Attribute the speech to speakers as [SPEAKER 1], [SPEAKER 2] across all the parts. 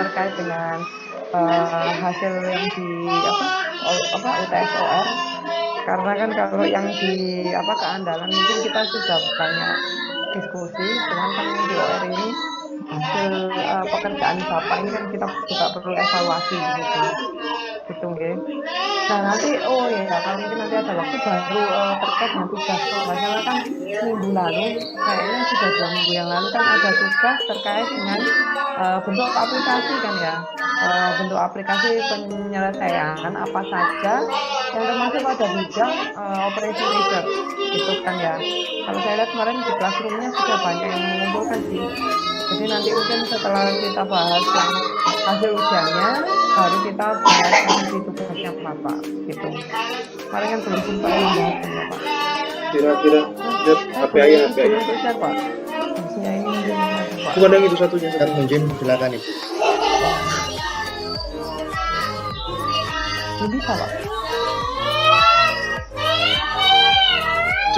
[SPEAKER 1] terkait dengan hasil yang di UTS-OR. Karena kan kalau yang di keandalan mungkin kita sudah banyak diskusi, cuman kan di OR ini hasil pekerjaan Bapak ini kan kita juga perlu evaluasi gitu nggih. Nah nanti kalau mungkin nanti ada waktu baru terkait dengan tugas. Masalah kan minggu lalu, kayaknya sudah 2 minggu yang lalu kan ada tugas terkait dengan bentuk aplikasi kan ya. Bentuk aplikasi penyelesaian apa saja yang termasuk pada bidang operation research gitu kan ya. Kalau saya lihat kemarin di classroomnya sudah banyak yang mengumpulkan sih. Jadi nanti mungkin setelah kita bahas yang hasil ujiannya, baru kita bahas di tugasnya Bapak gitu. Kemarin kan belum sempat membahas Bapak.
[SPEAKER 2] Kira-kira HP aja.
[SPEAKER 1] Pak. Harusnya ini Pak.
[SPEAKER 2] Cuma yang itu satunya.
[SPEAKER 3] Mungkin silakan Ibu.
[SPEAKER 1] Ini bisa Pak.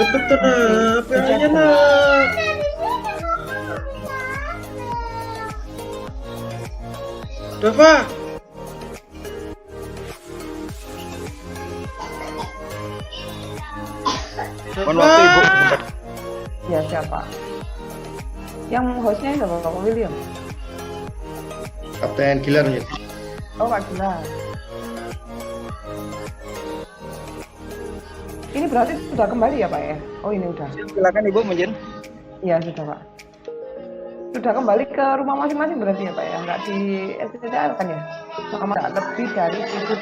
[SPEAKER 2] Cepetan HP aja nak. Dava.
[SPEAKER 3] Mohon waktu Ibu.
[SPEAKER 1] Ya siapa? Yang hostnya siapa Pak William?
[SPEAKER 3] Kapten Gilar ya.
[SPEAKER 1] Oh Pak Gilar. Ini berarti sudah kembali ya Pak ya? Oh ini udah.
[SPEAKER 4] Silakan Ibu Menjen.
[SPEAKER 1] Iya sudah Pak. Sudah kembali ke rumah masing-masing berarti ya Pak ya? Enggak di STTR kan ya? Sama lebih dari 1.200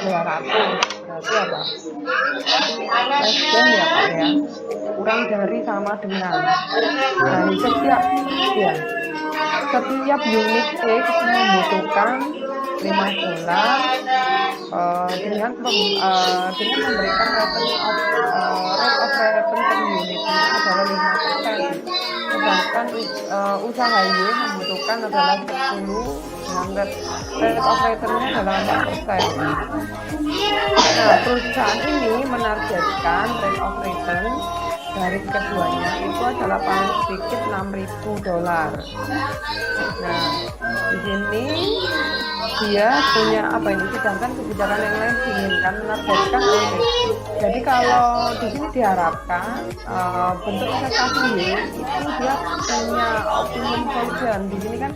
[SPEAKER 1] berarti apa? Less ya Pak ya? Kurang dari sama dengan. Nah setiap unit X membutuhkan $5 dengan memberikan rate of return per unitnya adalah 5%. Sedangkan usaha Y membutuhkan adalah 10 dengan rate of return-nya adalah 4%. Nah, perusahaan ini menargetkan rate of return dari keduanya itu adalah paling sedikit $6.000. Nah, di sini dia punya sedangkan kebijakan yang lain diinginkan menargetkan ini. Jadi kalau di sini diharapkan bentuk investasi itu dia punya optimum valuation. Di sini kan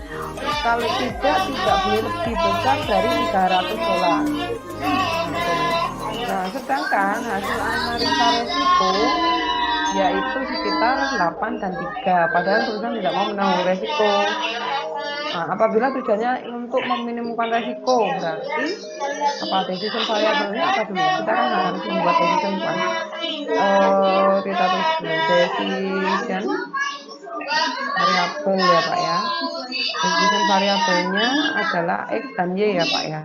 [SPEAKER 1] kalau tidak boleh lebih besar dari $300. Nah, sedangkan hasil analisa resiko yaitu sekitar 8 dan 3, padahal perusahaan tidak mau menanggung resiko. Nah, apabila tujuannya untuk meminimumkan resiko, berarti decision variabelnya apa dulu? Kita kan harus membuat decision plan. Kita tulis decision variabel ya Pak ya. Decision variabelnya adalah X dan Y ya Pak ya.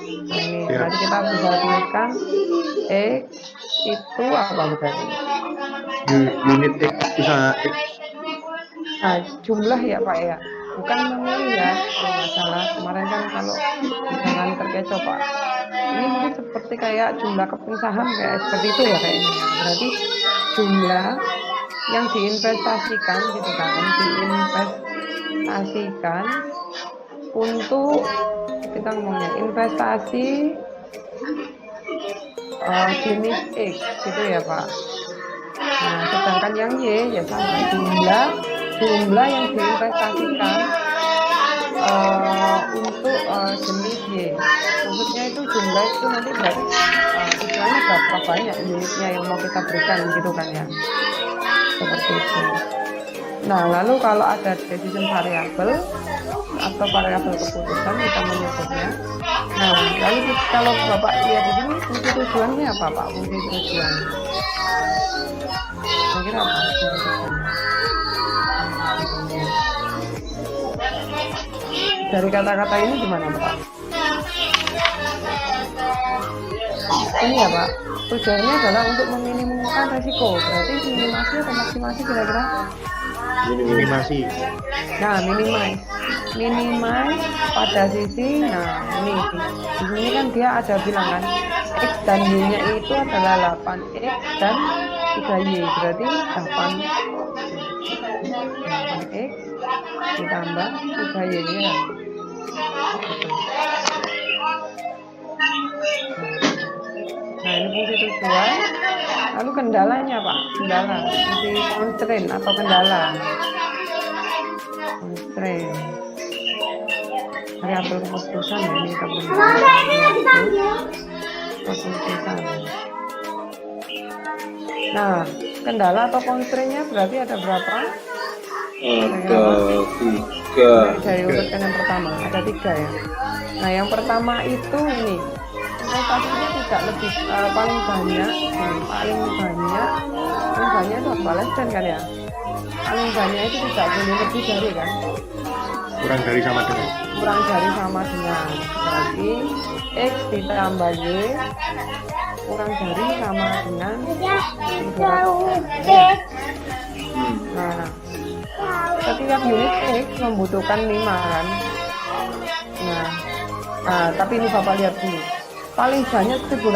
[SPEAKER 1] Nah, ini nanti kita bisa tuliskan X itu apa berarti?
[SPEAKER 3] Unit X bisa X.
[SPEAKER 1] Nah, jumlah ya Pak ya, bukan memilih ya kalau nggak salah. Kemarin kan kalau jangan terkecoh Pak, ini mungkin seperti kayak jumlah keping saham kayak seperti itu ya kayaknya. Berarti jumlah yang diinvestasikan gitu kan, diinvestasikan untuk kita ngomongnya investasi jenis X gitu ya Pak. Nah, sedangkan yang Y ya sama jumlah yang diinvestasikan untuk jenis Y. Maksudnya itu jumlah itu nanti berarti istilahnya berapa banyak unitnya yang mau kita berikan gitu kan ya. Seperti itu. Nah, lalu kalau ada decision variable atau variabel keputusan kita menyebutnya. Nah, lalu kalau Bapak lihat di sini fungsi tujuannya apa Pak? Fungsi tujuan. Kira apa? Dari kata-kata ini gimana Pak? Ini ya Pak, tujuannya adalah untuk meminimumkan resiko. Berarti minimasi atau maksimasi kira-kira?
[SPEAKER 3] Minimasi.
[SPEAKER 1] Nah, minimize pada sisi, nah ini di sini kan dia ada bilangan X dan Y-nya itu adalah 8X dan 3Y, berarti 8X ditambah 3Y-nya. Nah, ini fungsi tujuan. Lalu kendalanya Pak, kendala, fungsi constraint atau kendala. Constraint. Variabel keputusan ya ini keputusan. Nah, kendala atau constraint-nya berarti ada berapa?
[SPEAKER 2] Ada 3.
[SPEAKER 1] Dari urutkan yang pertama, ada 3 ya. Nah, yang pertama itu ini investasinya tidak lebih paling banyak itu apa lesen kan ya? Paling banyak itu tidak boleh lebih dari kan?
[SPEAKER 3] Kurang dari sama dengan.
[SPEAKER 1] Berarti X ditambah Y kurang dari sama dengan 300. Nah, setiap unit X membutuhkan 5 kan? Nah, tapi ini Bapak lihat dulu. Paling banyak 1.200,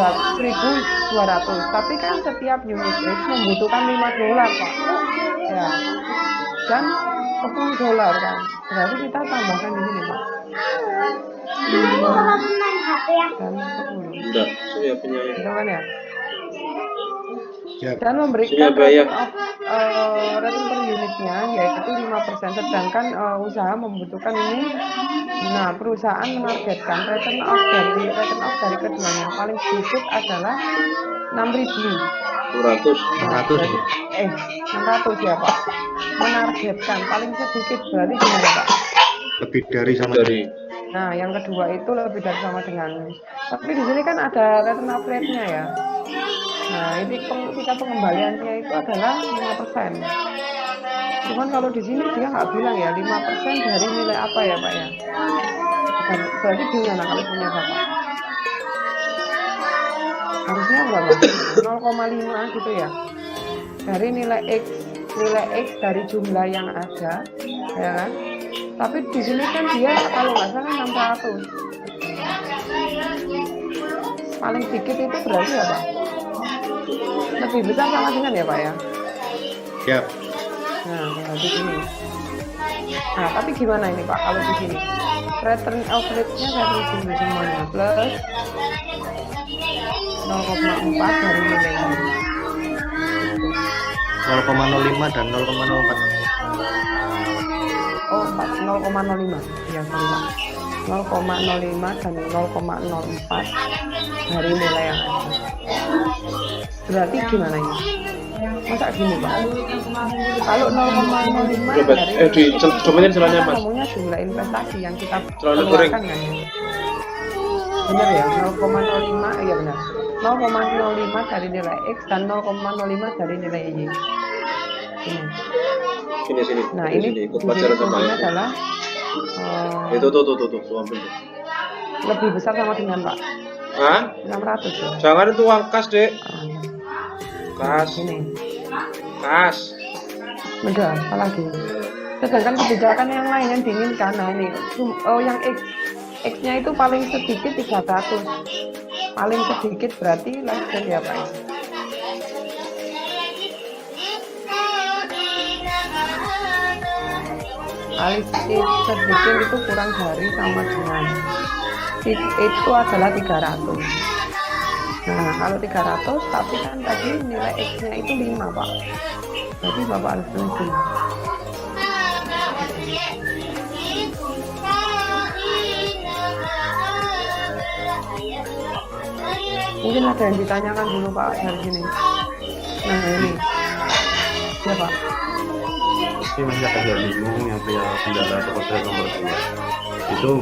[SPEAKER 1] tapi kan setiap unit X membutuhkan $5 Pak. Ya. Dan $10 kan. Berarti kita tambahkan di sini Pak. 5 dan 10.
[SPEAKER 2] Enggak, saya punya ini.
[SPEAKER 1] Gitu kan ya?
[SPEAKER 3] Ya.
[SPEAKER 1] Dan memberikan return per unitnya yaitu 5%, sedangkan usaha membutuhkan ini. Nah, perusahaan menargetkan return off dari keduanya paling sedikit adalah 6.000. 600 ya Pak. Menargetkan paling sedikit berarti gimana Pak?
[SPEAKER 3] Lebih dari sama
[SPEAKER 2] Dari.
[SPEAKER 1] Nah, yang kedua itu lebih dari sama dengan. Tapi di sini kan ada return of rate-nya ya. Nah, ini tingkat pengembaliannya itu adalah 5%. Cuman kalau di sini dia nggak bilang ya 5% dari nilai apa ya Pak ya. Berarti gimana kalau punya Bapak? Harusnya berapa? 0,5 gitu ya. Dari nilai X dari jumlah yang ada, ya kan? Tapi di sini kan dia kalau nggak salah 600. Paling sedikit itu berarti apa? Lebih besar sama dengan ya Pak ya?
[SPEAKER 3] Ya.
[SPEAKER 1] Nah, berarti ini. Nah, tapi gimana ini Pak kalau di sini? Return of rate-nya saya tulis semuanya plus 0,4 dari nilainya.
[SPEAKER 3] 0,05 dan 0,04.
[SPEAKER 1] Oh, 0,05. Ya, sorry Pak. 0,05 dan 0,04 dari nilai yang ada. Berarti gimana ini? Masa gini Pak? Kalau 0,05 dari
[SPEAKER 2] cobain celana Mas.
[SPEAKER 1] ngomongnya jumlah investasi yang kita
[SPEAKER 2] Celana goreng.
[SPEAKER 1] keluarkan kan ya? Benar ya, 0,05 iya benar. 0,05 dari nilai X dan 0,05 dari nilai Y.
[SPEAKER 2] Sini.
[SPEAKER 1] Nah,
[SPEAKER 2] Sini,
[SPEAKER 1] ini
[SPEAKER 2] ikut pacaran sama
[SPEAKER 1] fungsinya
[SPEAKER 2] ya.
[SPEAKER 1] adalah
[SPEAKER 2] Itu tuh ambil tuh.
[SPEAKER 1] lebih besar sama dengan Pak.
[SPEAKER 2] Hah?
[SPEAKER 1] 600 ya.
[SPEAKER 2] Jangan itu uang kas, Dek. Kas.
[SPEAKER 1] Ini.
[SPEAKER 2] Kas.
[SPEAKER 1] Beda, apa lagi? Sedangkan kebijakan yang lain yang diinginkan, nah ini, yang X-nya itu paling sedikit 300. Paling sedikit berarti less than ya Pak. Paling sedikit itu kurang dari sama dengan itu adalah 300. Nah, kalau 300 tapi kan tadi nilai X-nya itu 5 Pak. Jadi Bapak harus tulis. Mungkin ada yang ditanyakan dulu Pak dari sini. Nah ini, ya Pak.
[SPEAKER 3] Ini masih agak bingung yang punya kendala atau konsen nomor 2 itu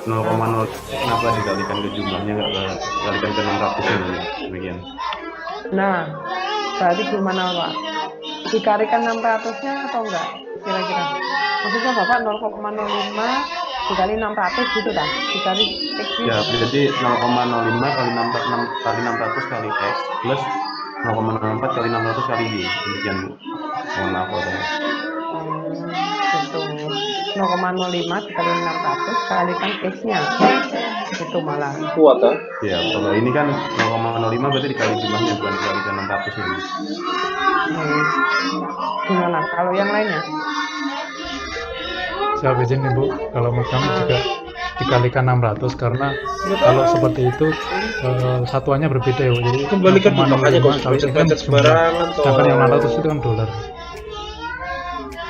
[SPEAKER 3] 0,0 kenapa dikalikan ke jumlahnya nggak dikalikan ke 600 ini demikian.
[SPEAKER 1] Nah, berarti gimana Pak? Dikalikan 600-nya atau enggak? Kira-kira. Maksudnya Bapak 0,05 dikali 600 gitu dah. Dikali X
[SPEAKER 3] Ya, jadi 0,05 kali 600 kali X plus 0,04 kali 600 kali Y. Demikian Bu. Mohon maaf kalau
[SPEAKER 1] gitu. 0,05 dikali 600 kalikan X-nya. Itu malah.
[SPEAKER 2] Kuat kan?
[SPEAKER 3] ya, kalau ini kan 0,05 berarti dikali jumlahnya bukan dikalikan 600 ini.
[SPEAKER 1] Gimana? Kalau yang lainnya?
[SPEAKER 4] Siapa izin nih Bu, kalau mau kami juga dikalikan 600 karena kalau seperti itu satuannya berbeda ya, jadi
[SPEAKER 2] Kembali ke
[SPEAKER 4] 0,05
[SPEAKER 2] makanya kok
[SPEAKER 4] kali ini kan
[SPEAKER 2] baca sembarangan toh.
[SPEAKER 4] sedangkan yang 600 itu kan dolar.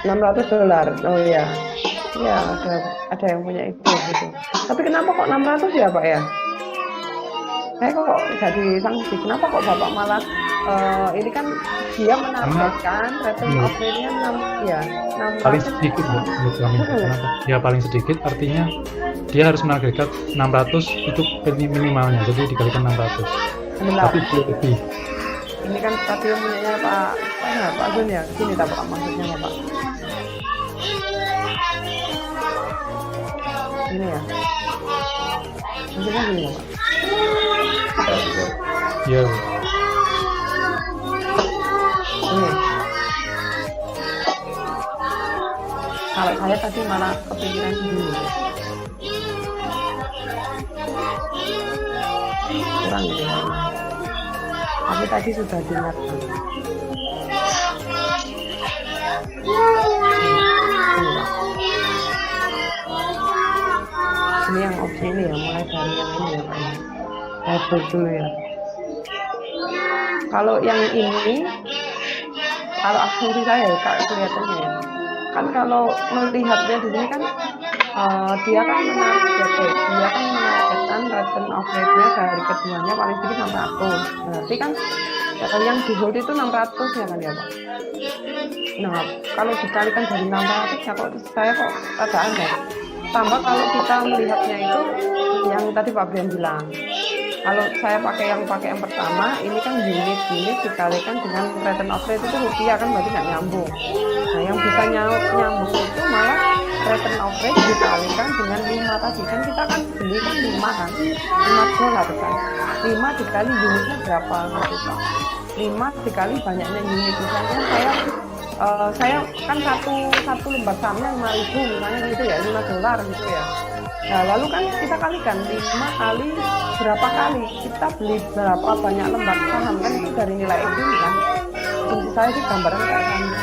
[SPEAKER 1] $600. Oh iya. Ya, ada yang punya itu gitu. Tapi kenapa kok 600 ya, Pak ya? Saya kok jadi sanksi. Kenapa kok Bapak malah ini kan dia menargetkan return of rate-nya 6
[SPEAKER 4] paling
[SPEAKER 1] 600.
[SPEAKER 4] sedikit Bu, menurut kami. Kenapa? Ya paling sedikit artinya dia harus menargetkan 600 itu minimalnya, jadi dikalikan 600.
[SPEAKER 1] Sebentar.
[SPEAKER 4] Tapi dia lebih.
[SPEAKER 1] Ini kan stadion punyanya Pak Gun ya. Sini tak Pak maksudnya ya, Pak. Ini ya. Maksudnya gini ya, Pak.
[SPEAKER 4] Iya Bu.
[SPEAKER 1] Ini. Kalau saya tadi malah kepikiran begini. Kurang ya. Tapi tadi sudah diingatkan. Ini yang opsi ini ya, mulai dari yang ini ya Pak. Saya dulu ya. Kalau yang ini, kalau asumsi saya ya, kelihatannya ya, kan kalau melihatnya di sini kan dia kan menargetkan return of rate-nya dari keduanya paling sedikit 600. Berarti kan yang di hold itu 600 ya kan ya Pak. Nah, kalau dikalikan dari 600 ya kok saya kok agak aneh. Tambah kalau kita melihatnya itu yang tadi Pak Brian bilang. Kalau saya pakai yang pertama, ini kan unit dikalikan dengan return of rate itu rupiah kan berarti nggak nyambung. Nah, yang bisa nyambung itu malah return of rate dikalikan dengan 5 tadi kan kita kan beli kan 5 kan, $5 kan. 5 dikali unitnya berapa gitu Pak? 5 dikali banyaknya unit, misalnya saya kan satu lembar sahamnya 5.000 misalnya gitu ya, $5 gitu ya. Nah lalu kan kita kalikan 5 kali berapa kali kita beli berapa banyak lembar saham kan itu dari nilai itu kan. Fungsi saya sih gambaran kayak gini,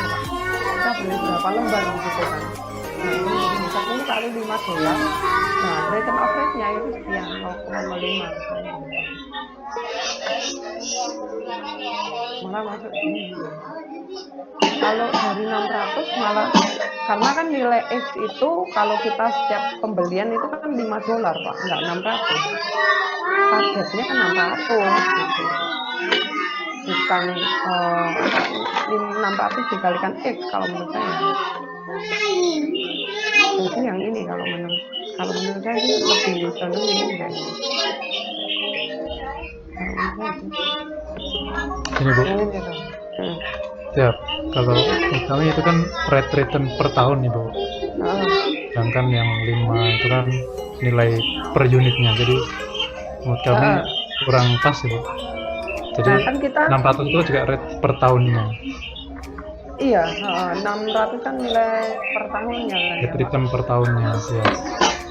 [SPEAKER 1] kita beli berapa lembar gitu kan. Nah ini bisa 10 kali $5. Nah return of rate-nya itu sekian 0,5. Malah masuk ini. Kalau dari 600 malah karena kan nilai X itu kalau kita setiap pembelian itu kan $5 Pak, enggak 600. Targetnya kan 600 gitu. Bukan 600 dikalikan X kalau menurut saya. Jadi yang ini kalau menurut saya sih lebih condong ini kayaknya.
[SPEAKER 4] Ini Bu. Ya, kalau kami itu kan rate return per tahun nih Bu. Sedangkan yang 5 itu kan nilai per unitnya, jadi menurut kami kurang pas ya Bu. Jadi
[SPEAKER 1] nah, kan kita
[SPEAKER 4] 600 itu juga rate per tahunnya.
[SPEAKER 1] Iya, 600 kan nilai per tahunnya kan.
[SPEAKER 4] Rate return per tahunnya ya.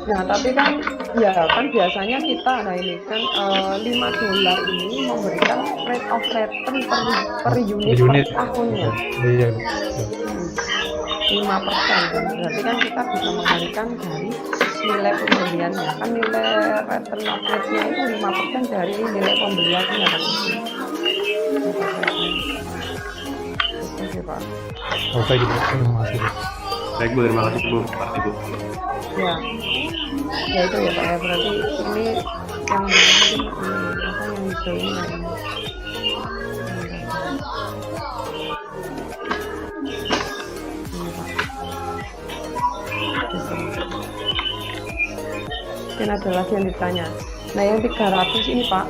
[SPEAKER 1] Nah tapi kan ya kan biasanya kita ini kan $5 ini memberikan rate of return per unit per tahunnya.
[SPEAKER 4] Iya.
[SPEAKER 1] 5% kan. Berarti kan kita bisa mengalikan dari nilai pembeliannya. Kan nilai return of rate-nya itu 5% dari nilai pembeliannya kan. Oke Pak.
[SPEAKER 4] Oke gitu. Terima kasih Bu.
[SPEAKER 3] Baik Bu, terima kasih Bu. Pasti Bu.
[SPEAKER 1] Ya itu ya Pak ya, berarti ini yang mungkin apa yang hijau ini ya. Mungkin ada lagi yang ditanya. Nah yang 300 ini Pak,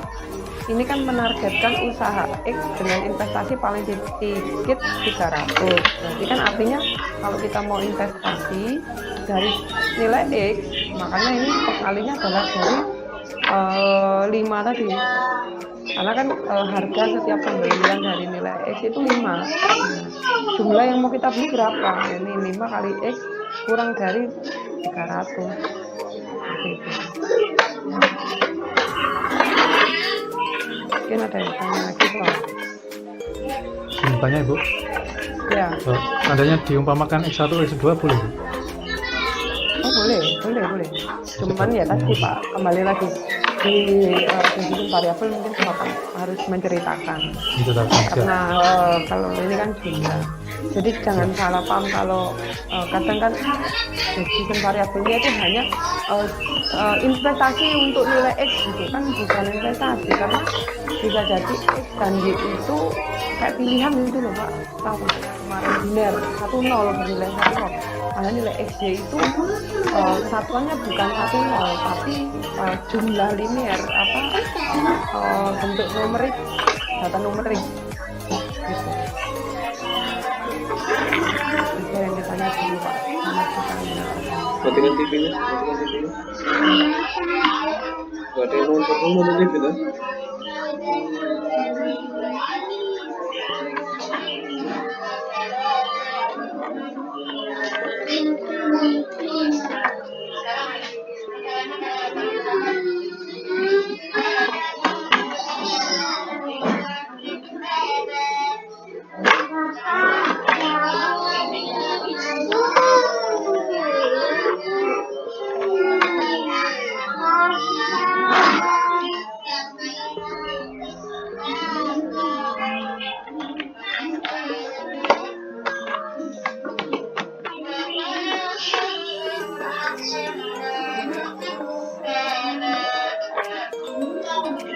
[SPEAKER 1] ini kan menargetkan usaha X dengan investasi paling sedikit 300. Berarti kan artinya kalau kita mau investasi dari nilai X, makanya ini pengalinya adalah dari 5 tadi. Karena kan harga setiap pembelian dari nilai X itu 5. Jumlah yang mau kita beli berapa? Ini 5 kali X kurang dari 300. Seperti itu. Mungkin ada yang tanya lagi Pak.
[SPEAKER 4] Tanya Ibu.
[SPEAKER 1] Ya.
[SPEAKER 4] Seandainya diumpamakan X1 X2 boleh Bu?
[SPEAKER 1] Oh boleh. Cuman ya tadi Pak, kembali lagi di definisi variabel mungkin Bapak harus menceritakan. Karena kalau ini kan jumlah. Jadi jangan salah paham kalau kadang kan definisi variabelnya itu hanya investasi untuk nilai X gitu kan, bukan investasi, karena bisa jadi X dan Y itu kayak pilihan gitu loh Pak. Tahu kemarin biner 1,0 bernilai 1,0. Karena nilai XY itu satuannya bukan 1,0 tapi jumlah linear bentuk numerik, data numerik gitu. Itu yang ditanya dulu Pak sama kita.
[SPEAKER 2] Matikan TV-nya. Gak ada yang nonton TV kan?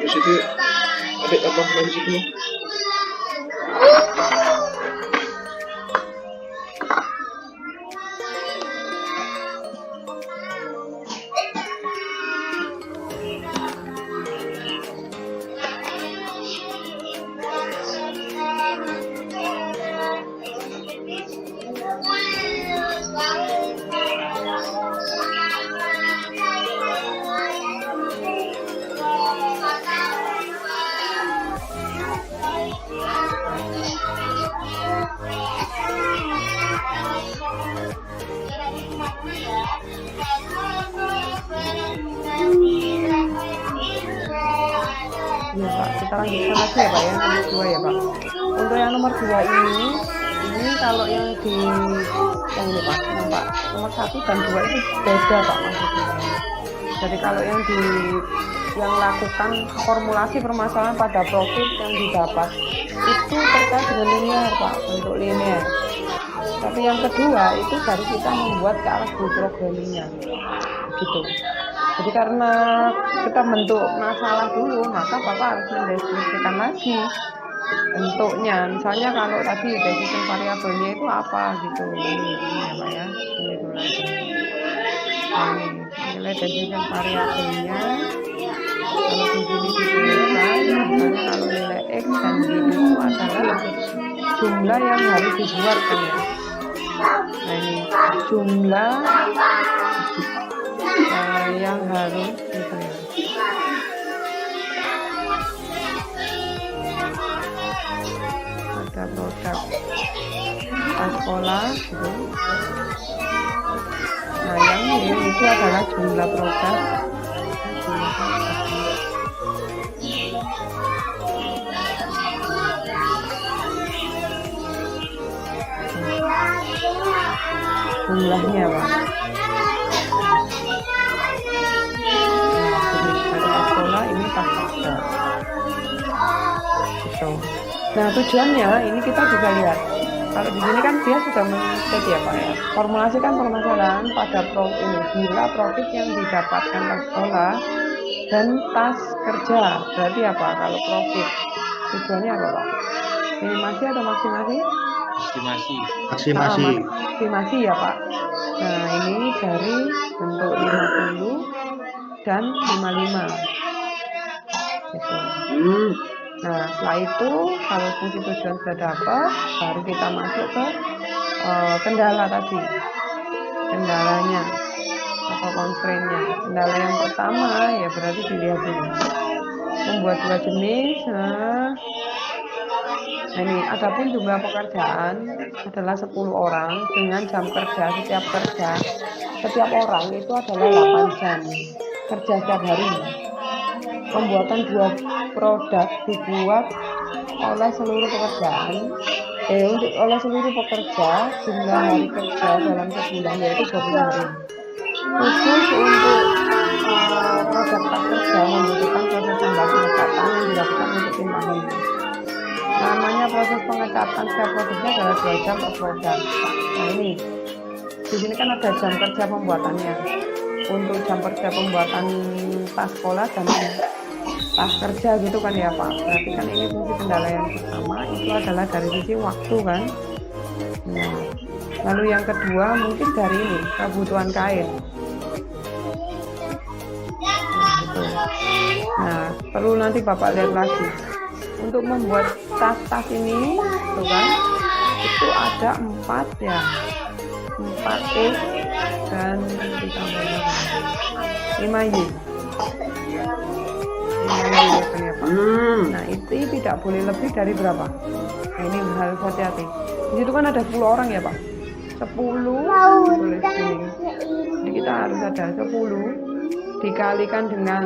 [SPEAKER 2] Terus itu ada apa dari situ?
[SPEAKER 1] Ya Pak, kita lanjutkan lagi ya Pak ya, nomor 2 ya Pak. Untuk yang nomor 2 ini kalau yang ini Pak, nomor 1 dan 2 itu beda Pak maksudnya. Jadi kalau yang lakukan formulasi permasalahan pada profit yang didapat itu terkait dengan linear Pak, bentuk linear. Tapi yang kedua itu baru kita membuat ke arah programmingnya gitu. Jadi karena kita bentuk masalah dulu, maka Bapak harus mendeskripsikan lagi bentuknya. Misalnya kalau tadi decision variabelnya itu apa gitu. Ini ya Pak ya. Ini dulu aja. Ini nilai decision variabelnya. Kalau di sini dituliskan, misalnya kalau nilai X dan Y itu adalah jumlah yang harus dibuat kan ya. Nah ini jumlah yang harus gitu ya. Ada produk sekolah gitu. Nah yang ini itu adalah jumlah produk. Jumlahnya Pak. Ini pas gitu. Nah tujuannya ini kita juga lihat. Kalau di sini kan dia sudah men-state ya Pak ya. Formulasikan permasalahan pada bila profit yang didapatkan tas sekolah dan tas kerja. Berarti apa kalau profit? Tujuannya apa Pak? Minimasi atau maksimasi? Maksimasi ya Pak. Nah ini dari bentuk 50 dan 55. Gitu. Nah setelah itu kalau fungsi tujuan sudah dapat, baru kita masuk ke kendala tadi, kendalanya atau constraint-nya. Kendala yang pertama ya berarti dilihat dulu, membuat 2 jenis. Nah ini adapun jumlah pekerjaan adalah 10 orang dengan jam kerja setiap orang itu adalah 8 jam kerja setiap hari. Pembuatan 2 produk dibuat oleh seluruh pekerja jumlah hari kerja dalam sebulan yaitu 20 hari. khusus untuk produk prakerja membutuhkan proses tambah pengecatan yang dilakukan untuk tim ahli. Namanya proses pengecatan setiap produknya adalah 2 jam per produk. Nah ini, di sini kan ada jam kerja pembuatannya. Untuk jam kerja pembuatan tas sekolah dan tas kerja gitu kan ya Pak. Berarti kan ini fungsi kendala yang pertama itu adalah dari sisi waktu kan. Nah, lalu yang kedua mungkin dari ini kebutuhan kain. Nah, perlu nanti Bapak lihat lagi. Untuk membuat tas-tas ini, tuh kan, itu ada 4 ya, 4X dan ditambah 5Y. 5Y ya kan ya Pak. Nah, itu tidak boleh lebih dari berapa? Nah, ini harus hati-hati. Di situ kan ada 10 orang ya Pak. 10 boleh segini. Jadi kita harus ada 10 dikalikan dengan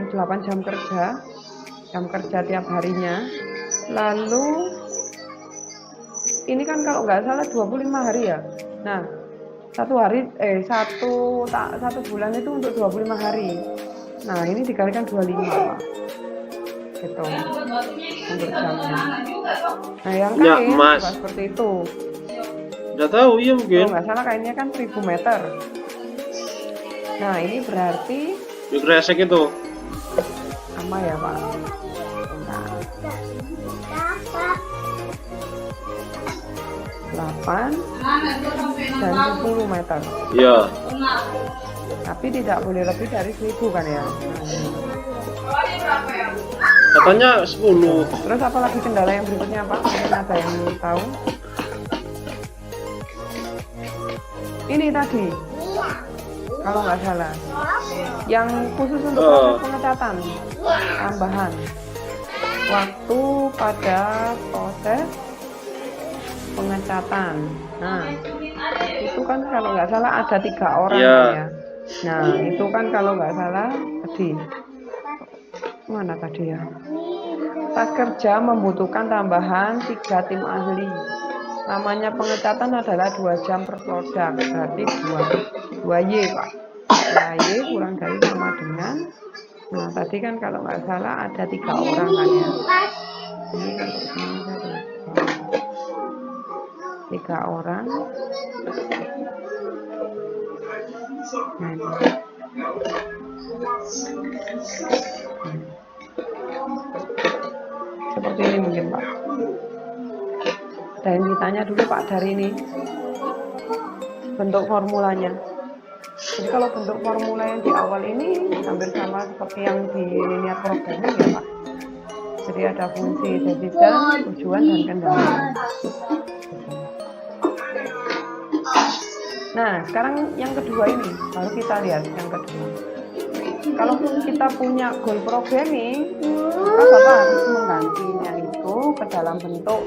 [SPEAKER 1] 8 jam kerja tiap harinya. Lalu ini kan kalau nggak salah 25 hari ya. Nah, satu bulan itu untuk 25 hari. Nah, ini dikalikan 25 Pak. Gitu. Untuk jamnya. Nah, yang kain juga seperti itu.
[SPEAKER 2] Nggak tahu ya mungkin.
[SPEAKER 1] Kalau nggak salah kainnya kan 1000 meter. Nah, ini berarti
[SPEAKER 2] Kresek itu.
[SPEAKER 1] sama ya Pak. Nah, 8 dan 10 meter.
[SPEAKER 2] Iya.
[SPEAKER 1] Tapi tidak boleh lebih dari 1000 kan ya.
[SPEAKER 2] Katanya 10.
[SPEAKER 1] Terus apalagi kendala yang berikutnya Pak? Mungkin ada yang tahu? Ini tadi, kalau nggak salah, yang khusus untuk proses pengecatan tambahan waktu pada proses pengecatan. Nah, itu kan kalau nggak salah ada 3 orang ya. Nah, itu kan kalau nggak salah tadi mana tadi ya? Tas kerja membutuhkan tambahan 3 tim ahli. Namanya pengecatan adalah 2 jam per produk, berarti 2Y Pak. 2Y kurang dari sama dengan, nah tadi kan kalau nggak salah ada 3 orang kan ya. Ini kalau ini ada 3 orang. Nah, ini. Seperti ini mungkin Pak. Ada yang ditanya dulu Pak dari ini bentuk formulanya. Jadi kalau bentuk formula yang di awal ini hampir sama seperti yang di linear programming ya Pak. Jadi ada fungsi decision, tujuan dan kendala. Nah sekarang yang kedua ini baru kita lihat yang kedua. Kalau kita punya goal programming, maka Bapak harus menggantinya itu ke dalam bentuk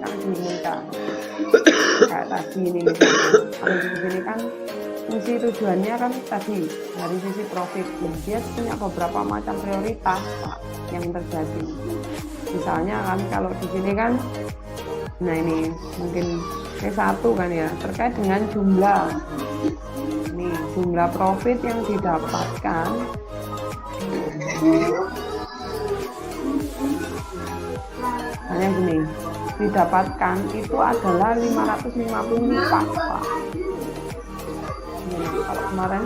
[SPEAKER 1] yang diinginkan. Kayak tadi ini misalnya. Kalau di sini kan fungsi tujuannya kan tadi dari sisi profit. Dia punya beberapa macam prioritas Pak yang terjadi. Misalnya kan kalau di sini kan, nah ini mungkin satu kan ya terkait dengan jumlah. Ini jumlah profit yang didapatkan hanya gini, didapatkan itu adalah 550 lipat Pak. Nah, kalau kemarin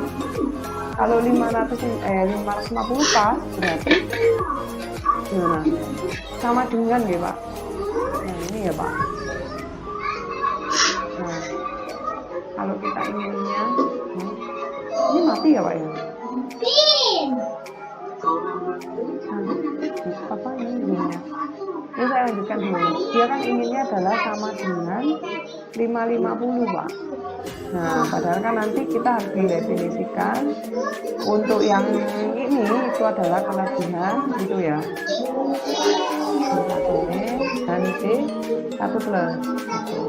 [SPEAKER 1] kalau 550 pas berarti gimana? Sama dengan ya Pak. Nah ini ya Pak. Nah kalau kita inginnya ini mati ya Pak ya. Apa ini inginnya? Ini saya lanjutkan dulu. Dia kan inginnya adalah sama dengan 550 Pak. Nah padahal kan nanti kita harus mendefinisikan untuk yang ini itu adalah kelebihan gitu ya. Satu dan satu plus gitu.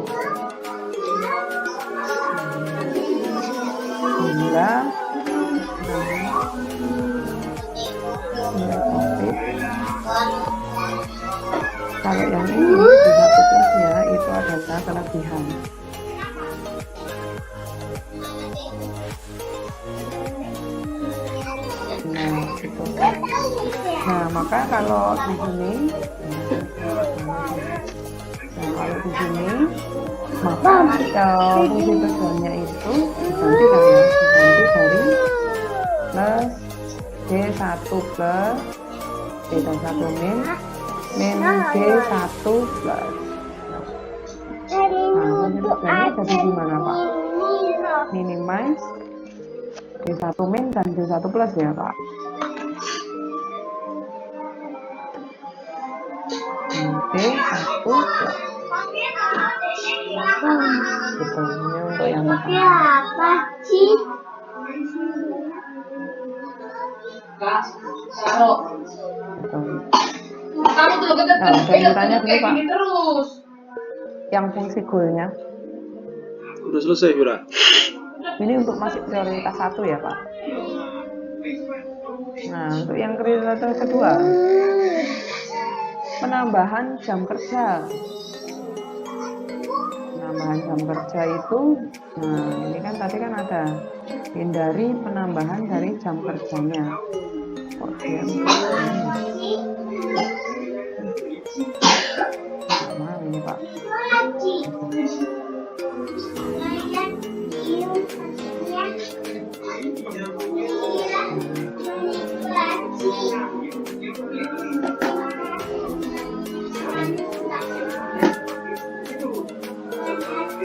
[SPEAKER 1] Jumlah profit. Kalau yang ini di satu plusnya itu adalah kelebihan. Nah, gitu. Nah, maka kalau di sini, maka fungsi tujuannya itu diganti dari plus D1 plus D1 min D1 plus. Nah, fungsi tujuannya jadi gimana Pak? Minimize D1 min dan D1 plus ya Pak. D1 plus. Gitu, ini untuk yang pertama. Nah, saya tanya dulu Pak, yang fungsi goalnya
[SPEAKER 2] Udah selesai Yura.
[SPEAKER 1] ini untuk masih prioritas 1 ya Pak. Nah, untuk yang prioritas kedua, penambahan jam kerja. Penambahan jam kerja itu, nah ini kan tadi kan ada hindari penambahan dari jam kerjanya. Nah, ini Pak.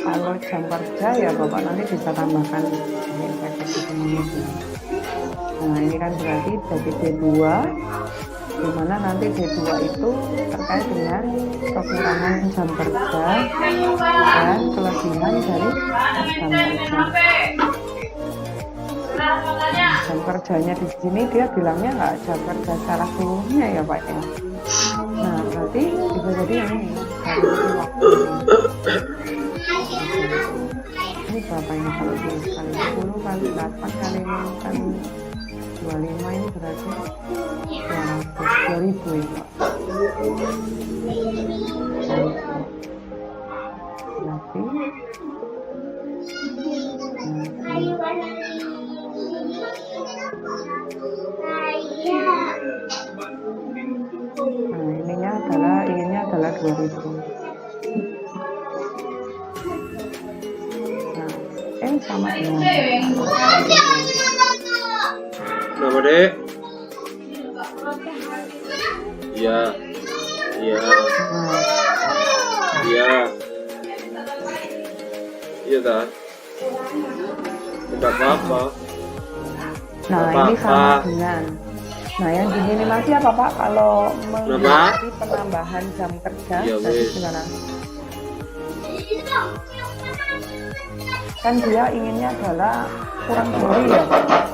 [SPEAKER 1] Kalau jam kerja ya Bapak nanti bisa tambahkan ini efektif menit. Nah ini kan berarti jadi D2, dimana nanti D2 itu terkait dengan kekurangan jam kerja dan kelebihan dari jam kerja. Jam kerjanya di sini dia bilangnya nggak jam kerja secara seluruhnya ya Pak ya. Nah berarti bisa jadi yang ini dari waktu ini berapa ini kalau kali 10 kali 8 kali 6 kali 25 ini berarti 200.000 ya Pak. Berarti nah ininya adalah 2.000. Sama dengan
[SPEAKER 2] Nama Dek? Iya. Iya. Iya. Iya tak? Tidak apa-apa.
[SPEAKER 1] Nah ini sama dengan. Nah yang diminimasi apa Pak kalau menghindari penambahan jam kerja?
[SPEAKER 2] Ya,
[SPEAKER 1] tadi gimana? Kan dia inginnya adalah kurang dari ya Pak.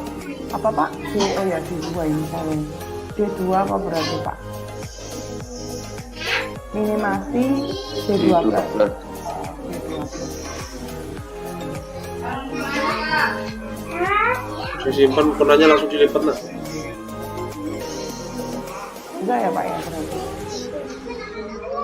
[SPEAKER 1] Apa Pak? D2 ini saya. D2 apa berarti Pak? Minimasi D2 plus.
[SPEAKER 2] Simpan penanya langsung dilipat lah.
[SPEAKER 1] Enggak ya Pak ya berarti.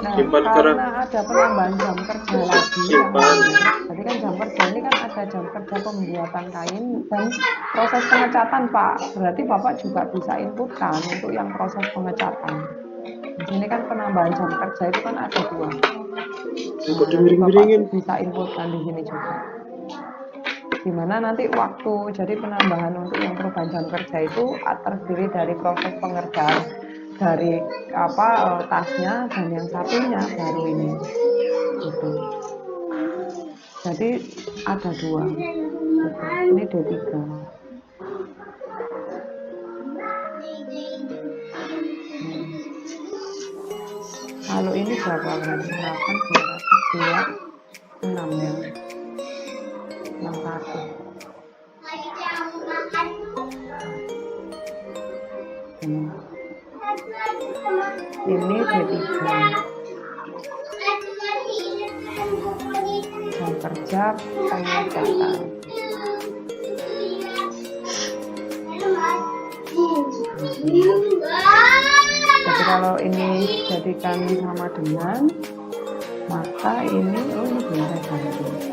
[SPEAKER 1] Nah,
[SPEAKER 2] simpan
[SPEAKER 1] karena
[SPEAKER 2] sekarang.
[SPEAKER 1] ada penambahan jam kerja lagi.
[SPEAKER 2] Simpan.
[SPEAKER 1] Jadi kan jam kerja ini kan ada jam kerja pembuatan kain dan proses pengecatan Pak. Berarti Bapak juga bisa inputkan untuk yang proses pengecatan. Di sini kan penambahan jam kerja itu kan ada 2.
[SPEAKER 2] Kok dimiring-miringin?
[SPEAKER 1] Bisa inputkan di sini juga. Dimana nanti waktu jadi penambahan untuk yang perubahan jam kerja itu terdiri dari proses pengerjaan dari tasnya dan yang satunya baru ini gitu. Jadi ada 2 gitu. Ini D3 kalau ini berapa berarti 8 2 6 ya 600 ini D3 jam kerja pengecatan. Jadi kalau ini jadikan sama dengan, maka ini ini bisa ganti.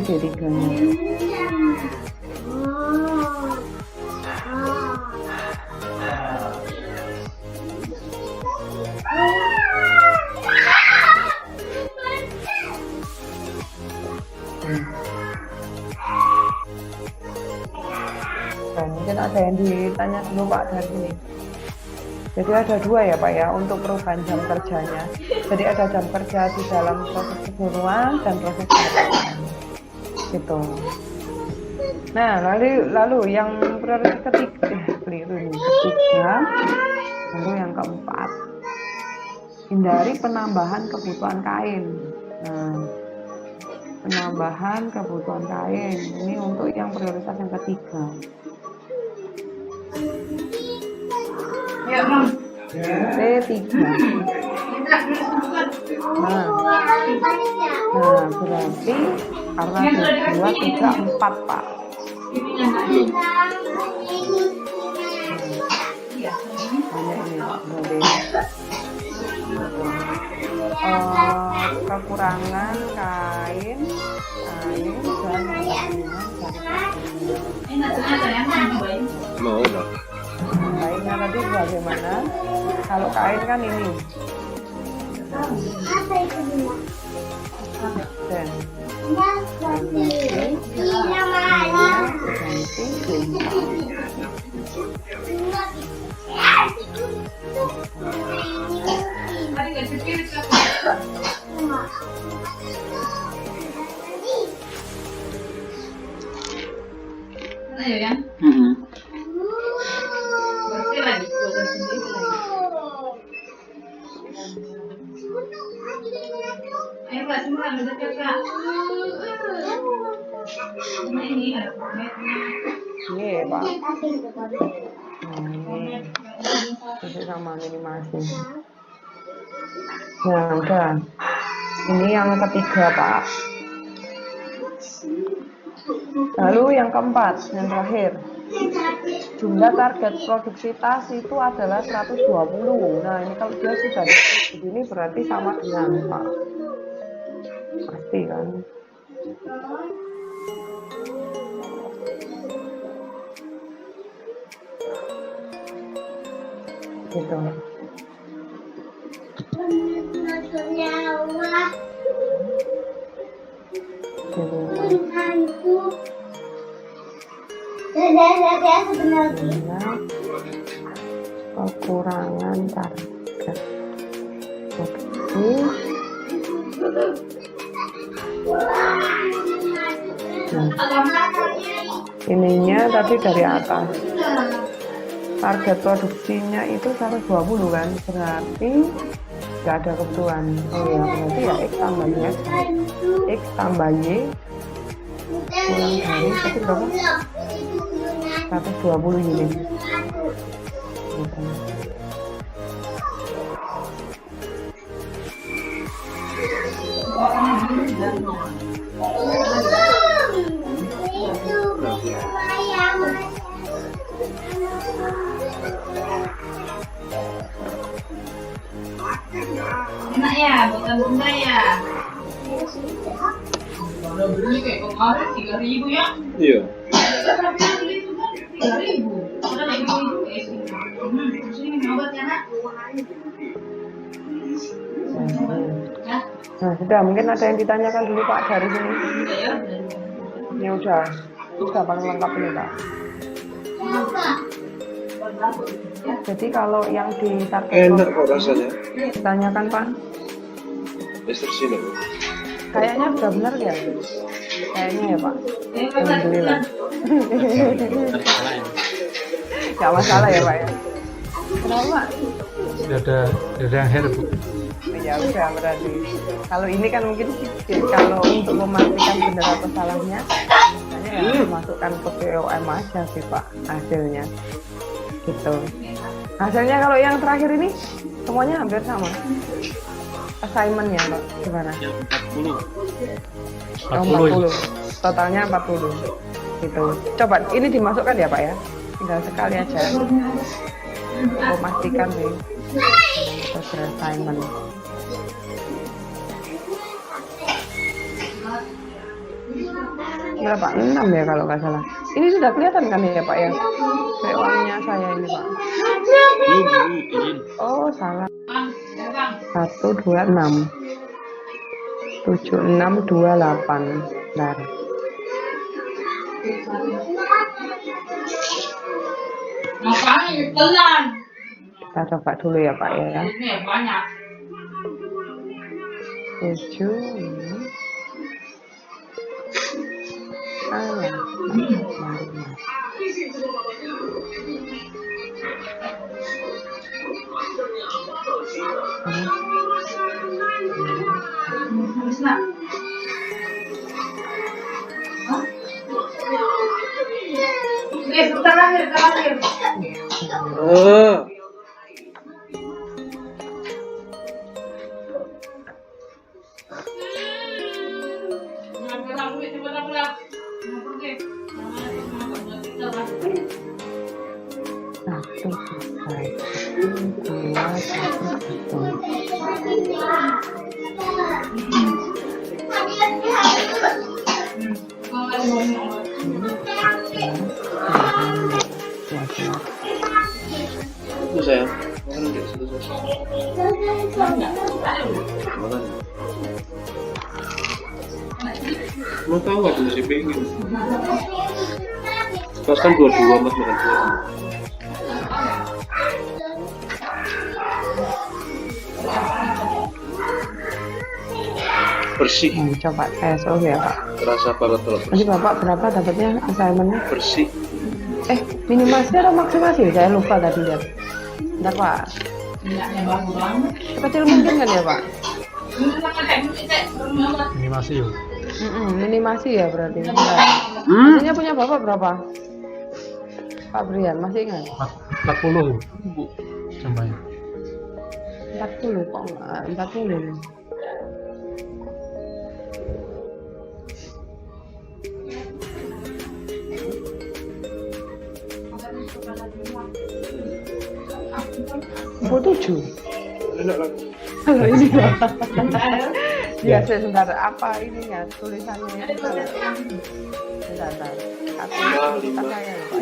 [SPEAKER 1] D3-nya. Mungkin ada yang ditanya dulu Pak dari sini. Jadi ada dua ya Pak ya untuk perubahan jam kerjanya. Jadi ada jam kerja di dalam proses keguruan dan proses pendidikan. Gitu. Nah lalu yang prioritas ketiga, lalu yang keempat, hindari penambahan kebutuhan kain. Nah, penambahan kebutuhan kain ini untuk yang prioritas yang ketiga. P3. Nah berarti karena 2, 3, 4 Pak. Banyak ini Pak berarti. Kekurangan kain dan
[SPEAKER 2] Mau Pak.
[SPEAKER 1] kainnya tadi bagaimana? Kalau kain kan ini. Dan iya Pak. Ini sama animasi. Nah udah. Ini yang ketiga Pak. Lalu yang keempat, yang terakhir. Jumlah target produksitas itu adalah 120. Nah ini kalau dia sudah begini berarti sama dengan Pak. Pasti kan. Gitu. Kekurangan target produksi. Ininya tadi dari atas. Target produksinya itu 120 kan, berarti nggak ada kebutuhan. Oh ya, berarti ya X tambah Y. X tambah Y kurang dari itu berapa? 120 unit.
[SPEAKER 5] Enak ya, bukan bunda ya. Kalau beli kayak kemarin 3.000 ya?
[SPEAKER 2] Iya.
[SPEAKER 5] Tapi yang beli itu kan 3.000. Udah naik dulu terus ini obat ya nak?
[SPEAKER 1] Nah sudah, mungkin ada yang ditanyakan dulu Pak dari sini. Ini udah paling lengkap ini Pak. Jadi kalau yang di target
[SPEAKER 2] Enak kok rasanya.
[SPEAKER 1] ditanyakan Pak,
[SPEAKER 2] Instruksi loh.
[SPEAKER 1] kayaknya sudah benar ya? Kayaknya ya Pak. Alhamdulillah. Gak masalah ya Pak ya? Kenapa Pak?
[SPEAKER 4] Sudah ada yang hair Bu.
[SPEAKER 1] Ya udah berarti. Kalau ini kan mungkin kalau untuk memastikan benar atau salahnya, hanya ya masukkan ke POM aja sih Pak hasilnya. Gitu. Hasilnya kalau yang terakhir ini semuanya hampir sama. Assignmentnya Pak gimana? 40. Totalnya 40. Gitu. Coba ini dimasukkan ya Pak ya. Tinggal sekali aja. Memastikan nih. Terus assignment. berapa? 6 ya kalau nggak salah. Ini sudah kelihatan kan ya Pak ya? Kayak uangnya saya ini Pak.
[SPEAKER 2] Belum, izin.
[SPEAKER 1] Oh salah. 126 7628. Bentar.
[SPEAKER 5] Makanya telan.
[SPEAKER 1] Kita coba dulu ya Pak ya.
[SPEAKER 5] Ini banyak.
[SPEAKER 1] 7
[SPEAKER 5] Terakhir.
[SPEAKER 1] Satu selesai. 2 1 1.
[SPEAKER 2] Itu sayang. Makan udah selesai. Makan. Mau tahu nggak masih pengen? Pas kan 22 mas makan dua. Bersih.
[SPEAKER 1] Coba tes ya Pak.
[SPEAKER 2] Terasa banget kalau
[SPEAKER 1] Nanti Bapak berapa dapatnya assignmentnya?
[SPEAKER 2] bersih.
[SPEAKER 1] Minimasi atau maksimasi? Saya lupa tadi lihat. Bentar Pak. Kecil mungkin kan ya Pak?
[SPEAKER 4] Minimasi yuk.
[SPEAKER 1] Minimasi ya berarti. Hasilnya punya Bapak berapa? Pak Brian, masih ingat?
[SPEAKER 4] 40 yuk. Combanya.
[SPEAKER 1] 40 kok enggak? 40. Oh, 7.
[SPEAKER 2] Enak lagi.
[SPEAKER 1] Kalau ini ya sebentar apa ininya tulisannya sebentar aku kita saya lupa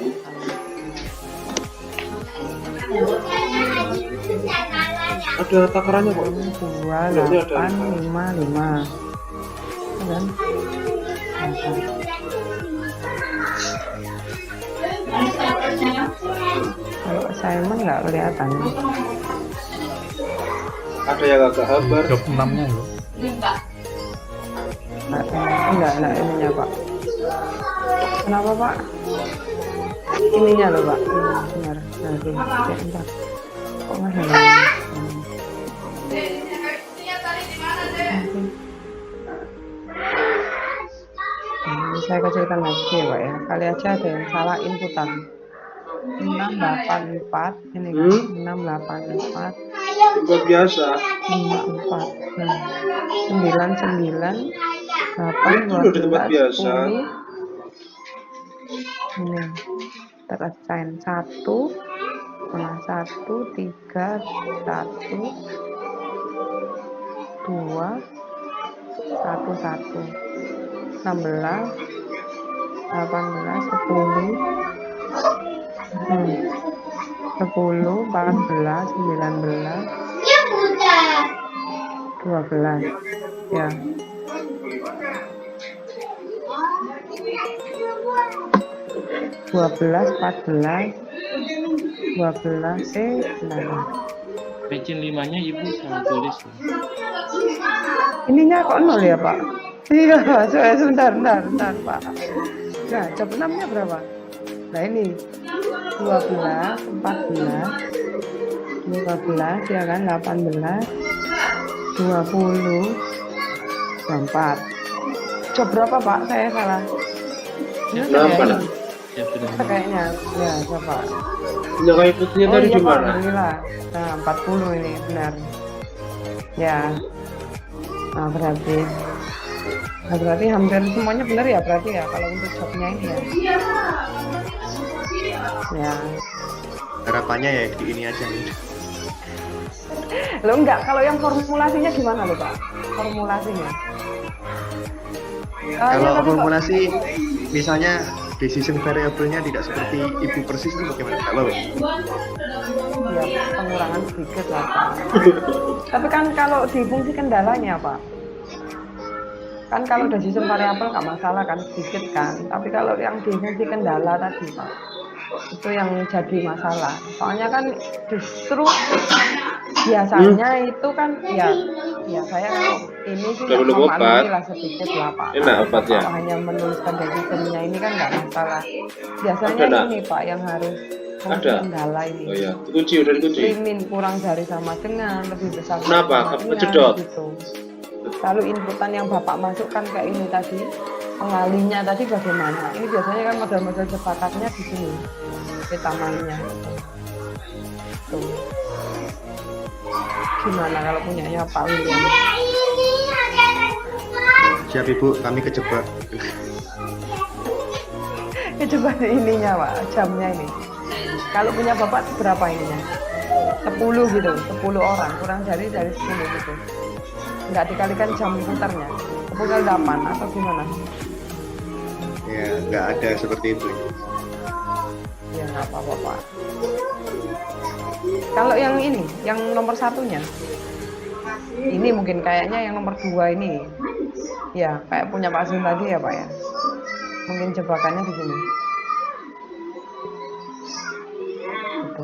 [SPEAKER 2] Ada takarannya kok.
[SPEAKER 1] 2855 kan kalau assignment nggak kelihatan.
[SPEAKER 2] Ada yang agak hambar.
[SPEAKER 4] Job 6-nya yuk.
[SPEAKER 1] Enggak ininya Pak. Kenapa Pak? Ininya loh Pak. Benar. Bentar. Kok nggak ada? Saya kecilkan lagi ya Pak ya. Kali aja ada yang salah inputan. 684 ini kan 684
[SPEAKER 2] Buat biasa.
[SPEAKER 1] 54 99 8
[SPEAKER 2] Itu di tempat
[SPEAKER 1] 12
[SPEAKER 2] biasa.
[SPEAKER 1] 10 ini terassign 1 nah 1 3 1 2 1 1 16 18 10 10 14 19 12 ya 12 14 nah.
[SPEAKER 6] Pecin 5-nya ibu salah tulis.
[SPEAKER 1] Ininya kok 0 ya Pak? Iya, sebentar Pak. Nah, job 6-nya berapa? Nah ini 12, 14, 12 ya kan, 18, 20, 24. Job berapa Pak? Saya salah.
[SPEAKER 2] Kenapa lah?
[SPEAKER 6] Ya sudah.
[SPEAKER 1] Kayaknya, ya coba.
[SPEAKER 2] Yang kayak putihnya tadi
[SPEAKER 1] iya,
[SPEAKER 2] di
[SPEAKER 1] Pak,
[SPEAKER 2] mana?
[SPEAKER 1] alhamdulillah. Nah, 40 ini benar. Ya. Nah, berarti hampir semuanya benar ya berarti ya kalau untuk jobnya ini ya. Ya.
[SPEAKER 7] Harapannya ya di ini aja nih.
[SPEAKER 1] Lo enggak, kalau yang formulasinya gimana lo Pak? Formulasinya?
[SPEAKER 7] Kalau
[SPEAKER 1] tadi kok
[SPEAKER 7] formulasi misalnya decision variable-nya tidak seperti ibu persis itu bagaimana? Nggak apa-apa.
[SPEAKER 1] ya pengurangan sedikit lah Pak. Tapi kan kalau di fungsi kendalanya Pak, kan kalau decision variable nggak masalah kan, sedikit kan. Tapi kalau yang di fungsi kendala tadi Pak, itu yang jadi masalah. Soalnya kan justru biasanya itu kan ya saya kalau ini sih
[SPEAKER 2] Udah
[SPEAKER 1] nggak
[SPEAKER 2] minum obat?
[SPEAKER 1] memaklumi lah sedikit lah Pak.
[SPEAKER 2] Enak obatnya?
[SPEAKER 1] Kalau hanya menuliskan decisionnya ini kan nggak masalah. Biasanya
[SPEAKER 2] Ada, Nak?
[SPEAKER 1] ini Pak yang harus fungsi
[SPEAKER 2] Ada?
[SPEAKER 1] kendala ini.
[SPEAKER 2] Oh iya, dikunci, udah dikunci.
[SPEAKER 1] Rimin kurang dari sama dengan, lebih besar dari
[SPEAKER 2] Kenapa?
[SPEAKER 1] sama dengan,
[SPEAKER 2] Kejedot?
[SPEAKER 1] gitu. Lalu inputan yang Bapak masukkan ke ini tadi, pengalinya tadi bagaimana? Ini biasanya kan model-model sepakatnya di sini, kita mainnya. Tuh. Gimana kalau punyanya Pak William?
[SPEAKER 7] Siap Ibu, kami kejebak.
[SPEAKER 1] Ya coba di ininya Pak, jamnya ini. Kalau punya Bapak berapa ininya? 10 gitu, 10 orang, kurang dari 10 gitu. Nggak dikalikan jam putarnya, 10 kali 8 atau gimana?
[SPEAKER 7] Ya, nggak ada seperti itu.
[SPEAKER 1] Ya nggak apa-apa Pak. Kalau yang ini, yang nomor satunya, ini mungkin kayaknya yang nomor 2 ini, ya kayak punya Pak Zul tadi ya Pak ya. Mungkin jebakannya di sini. Gitu.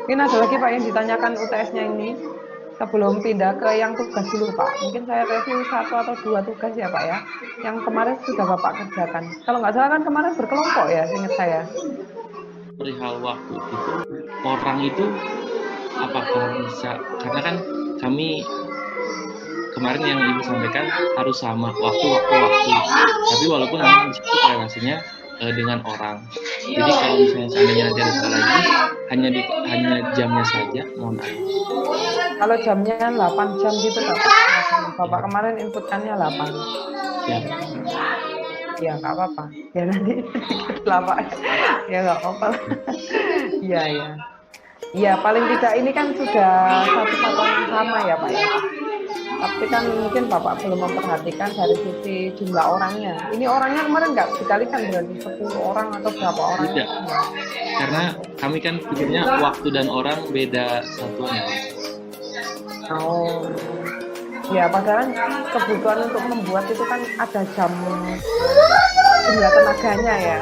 [SPEAKER 1] Mungkin ada lagi Pak yang ditanyakan UTS-nya ini. Sebelum pindah ke yang tugas dulu Pak, mungkin saya review 1 atau 2 tugas ya Pak ya, yang kemarin sudah Bapak kerjakan. Kalau nggak salah kan kemarin berkelompok ya, seingat saya.
[SPEAKER 6] Perihal waktu itu, orang itu apakah bisa, karena kan kami kemarin yang Ibu sampaikan harus sama waktu, tapi walaupun memang di situ relasinya dengan orang. Jadi kalau misalnya seandainya nanti ada skala ini, hanya jamnya saja, mohon maaf.
[SPEAKER 1] Kalau jamnya 8 jam gitu Bapak. Bapak kemarin inputkannya 8.
[SPEAKER 6] Ya,
[SPEAKER 1] Ya nggak apa-apa. Ya nanti sedikit lah Pak. Ya nggak apa-apa. Iya ya. Iya paling tidak ini kan sudah satu satuan yang sama ya Pak ya. Tapi kan mungkin Bapak belum memperhatikan dari sisi jumlah orangnya. Ini orangnya kemarin nggak dikalikan berarti 10 orang atau berapa orang?
[SPEAKER 6] tidak. Karena kami kan pikirnya waktu dan orang beda satuan ya.
[SPEAKER 1] Oh. Ya padahal kebutuhan untuk membuat itu kan ada jam jumlah tenaganya ya.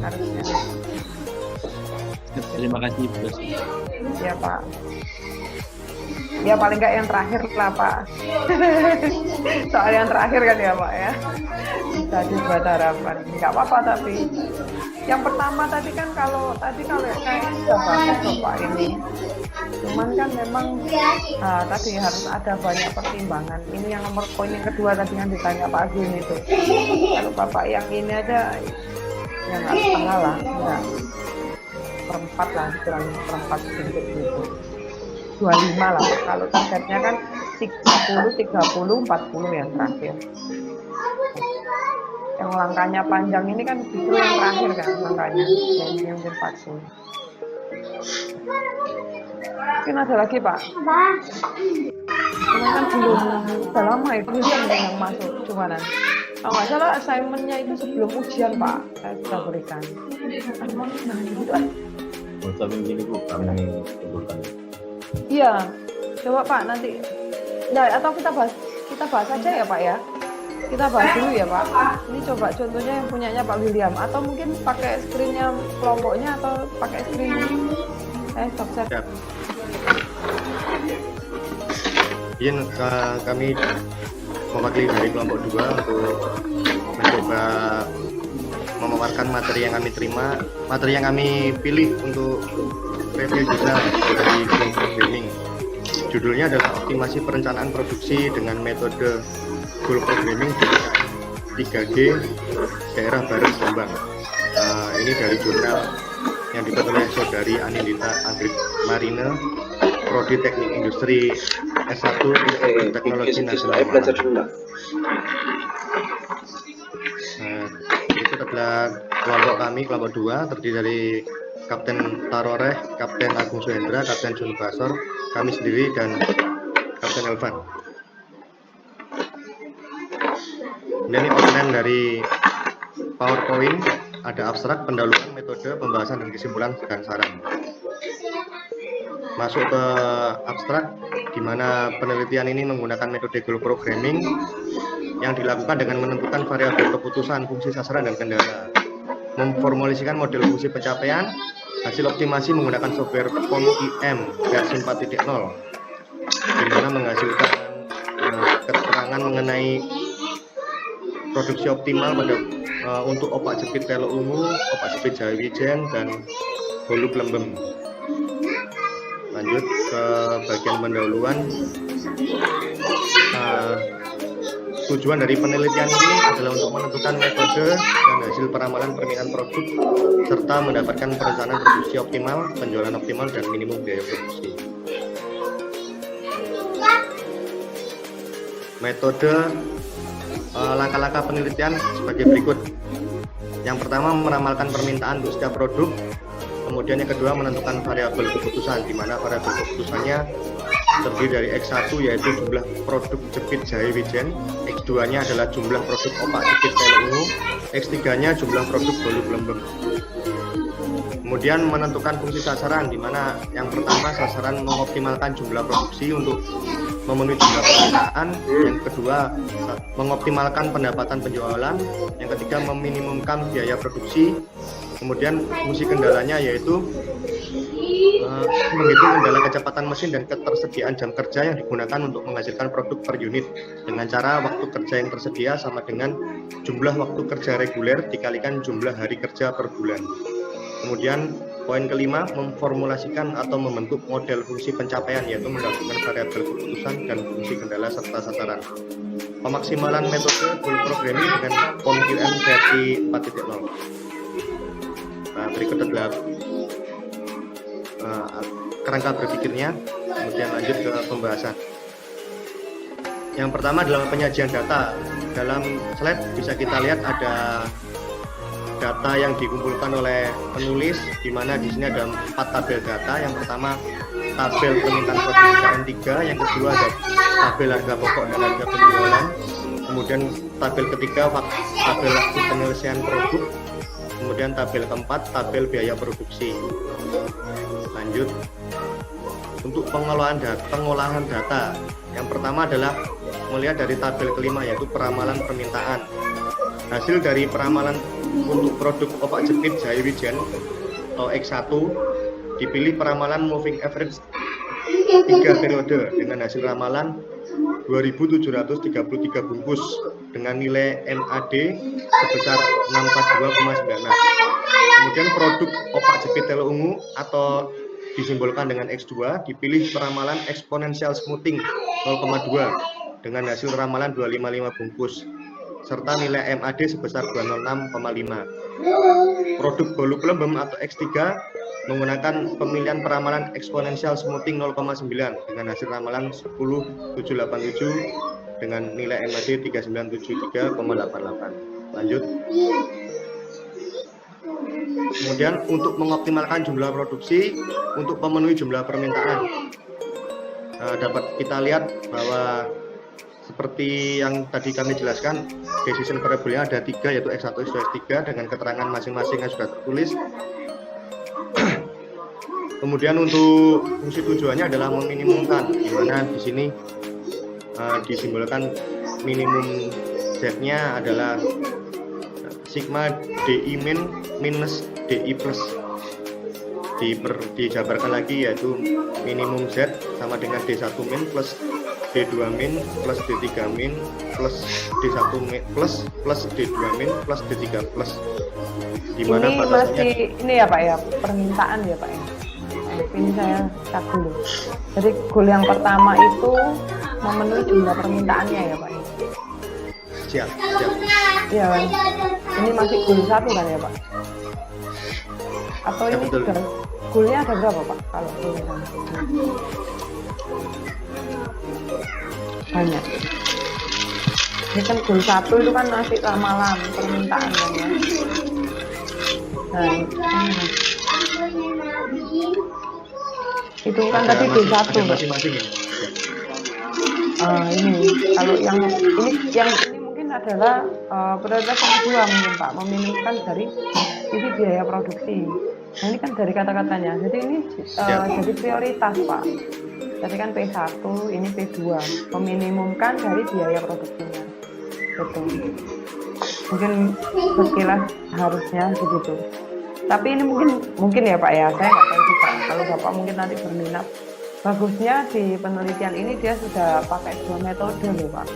[SPEAKER 1] Harusnya.
[SPEAKER 6] Terima kasih Bu.
[SPEAKER 1] Ya Pak. Ya paling nggak yang terakhir lah Pak. Soal yang terakhir kan ya Pak ya. Bisa dibuat harapan. Nggak apa-apa tapi. Yang pertama tadi kan kalau kayak sudah bagus loh Pak ini. Cuman kan memang tadi harus ada banyak pertimbangan. Ini yang nomor poin yang kedua tadi yang ditanya Pak Agung itu. Kalau Bapak yang ini aja ya nggak setengah lah, enggak. Perempat lah, kurang perempat sedikit gitu. 25 lah Pak. Kalau targetnya kan 30, 40 yang terakhir. Yang langkahnya panjang ini kan justru yang terakhir kan langkahnya yang vaksin. Mungkin ada lagi Pak. Cuman kan belum udah lama itu yang masuk cuman. Kalau nggak salah assignment-nya itu sebelum ujian Pak, saya sudah berikan.
[SPEAKER 3] Begini Bu, kami kumpulkan.
[SPEAKER 1] Iya, coba Pak nanti. Nah, atau kita bahas aja ya Pak ya. Kita bahas dulu ya Pak. Ini coba contohnya yang punyanya Pak William, atau mungkin pakai screen-nya kelompoknya atau pakai screen stop share.
[SPEAKER 7] Siap. Izin kami mewakili dari kelompok 2 untuk mencoba memaparkan materi yang kami terima, materi yang kami pilih untuk review jurnal dari Goal Programming. Judulnya adalah optimasi perencanaan produksi dengan metode Goal Programming di 3G daerah Barat Jombang. Ini dari jurnal yang dibuat oleh saudari Anindita Anggrek Marine, Prodi Teknik Industri S1 Teknologi Nasional. Berikut adalah kelompok kami, kelompok 2, terdiri dari Kapten Taroreh, Kapten Agung Suhendra, Kapten Jun Basor, kami sendiri, dan Kapten Elvan. Ini outline dari PowerPoint, ada abstrak, pendahuluan, metode, pembahasan, dan kesimpulan, dan saran. Masuk ke abstrak, di mana penelitian ini menggunakan metode goal programming yang dilakukan dengan menentukan variabel keputusan, fungsi sasaran, dan kendala. Memformulasikan model fungsi pencapaian, hasil optimasi menggunakan software POM-IM versi 4.0, di mana menghasilkan keterangan mengenai produksi optimal pada untuk opak jepit telo ungu, opak jepit Jawi Wijen, dan hulu pelembem. Lanjut ke bagian pendahuluan. Tujuan dari penelitian ini adalah untuk menentukan metode dan hasil peramalan permintaan produk serta mendapatkan perencanaan produksi optimal, penjualan optimal, dan minimum biaya produksi. Metode langkah-langkah penelitian sebagai berikut. Yang pertama, meramalkan permintaan untuk setiap produk. Kemudian yang kedua, menentukan variabel keputusan, di mana variabel keputusannya terdiri dari X1 yaitu jumlah produk jepit Jawi Wijen, X2-nya adalah jumlah produk opak jepit telo ungu, X3-nya jumlah produk hulu pelembem. Kemudian menentukan fungsi sasaran, di mana yang pertama sasaran mengoptimalkan jumlah produksi untuk memenuhi jumlah permintaan, yang kedua mengoptimalkan pendapatan penjualan, yang ketiga meminimumkan biaya produksi. Kemudian fungsi kendalanya yaitu menghitung kendala kecepatan mesin dan ketersediaan jam kerja yang digunakan untuk menghasilkan produk per unit dengan cara waktu kerja yang tersedia sama dengan jumlah waktu kerja reguler dikalikan jumlah hari kerja per bulan. Kemudian poin kelima, memformulasikan atau membentuk model fungsi pencapaian, yaitu mendapatkan variabel keputusan dan fungsi kendala serta sasaran. Pemaksimalan metode goal programming dengan POM-IM versi 4.0. Nah, berikut adalah kerangka berpikirnya. Kemudian lanjut ke pembahasan. Yang pertama adalah penyajian data. Dalam slide bisa kita lihat ada data yang dikumpulkan oleh penulis, di mana di sini ada 4 tabel data. Yang pertama tabel permintaan produk KN3, yang kedua ada tabel harga pokok dan harga penjualan, kemudian tabel ketiga tabel waktu penyelesaian produk, kemudian tabel keempat tabel biaya produksi. Lanjut untuk pengolahan data. Yang pertama adalah melihat dari tabel kelima, yaitu peramalan permintaan. Hasil dari peramalan untuk produk opak jepit Jawi Wijen atau X1 dipilih peramalan moving average 3 periode dengan hasil ramalan 2.733 bungkus dengan nilai MAD sebesar 642,96. Kemudian produk opak jepit telo ungu atau disimbolkan dengan X2 dipilih peramalan exponential smoothing 0,2 dengan hasil ramalan 255 bungkus serta nilai MAD sebesar 206,5. Produk hulu pelembem atau X3 menggunakan pemilihan peramalan exponential smoothing 0,9 dengan hasil ramalan 10.787 dengan nilai MAD 3973,88. Lanjut. Kemudian untuk mengoptimalkan jumlah produksi untuk memenuhi jumlah permintaan, dapat kita lihat bahwa seperti yang tadi kami jelaskan, decision variable-nya ada 3, yaitu X1, X2, X3 dengan keterangan masing-masing yang sudah tertulis. Kemudian untuk fungsi tujuannya adalah meminimumkan, di mana di sini disimbolkan minimum Z-nya adalah sigma DI min minus DI plus. Dijabarkan lagi, yaitu minimum Z sama dengan D1 min plus D2 min plus D3 min plus D1 min plus D2 min plus D3 plus. Dimana
[SPEAKER 1] ini masih ini ya Pak ya, permintaan ya Pak ya. Ini saya cek dulu. Jadi goal yang pertama itu memenuhi jumlah permintaannya ya Pak ya.
[SPEAKER 7] Siap.
[SPEAKER 1] Iya kan. Ini masih goal 1 kan ya Pak? Atau
[SPEAKER 7] Ya,
[SPEAKER 1] ini
[SPEAKER 7] betul.
[SPEAKER 1] sudah goalnya ada berapa Pak? Kalau goalnya kan banyak. Ini kan goal 1 itu kan masih ramalan permintaan kan ya. Nah, ini. Itu kan
[SPEAKER 7] ada
[SPEAKER 1] tadi D1
[SPEAKER 7] ada
[SPEAKER 1] Pak.
[SPEAKER 7] masing-masing ya.
[SPEAKER 1] Ini kalau yang ini mungkin adalah prioritas yang kedua mungkin Pak, meminimumkan dari sisi biaya produksi. Nah ini kan dari kata-katanya, jadi ini jadi prioritas Pak. Tadi kan P1, ini P2, meminimumkan dari biaya produksinya. Betul. Mungkin sekilas harusnya begitu. Tapi ini mungkin ya Pak ya, saya nggak tahu juga. Kalau Bapak mungkin nanti berminat, bagusnya di penelitian ini dia sudah pakai 2 metode loh Pak.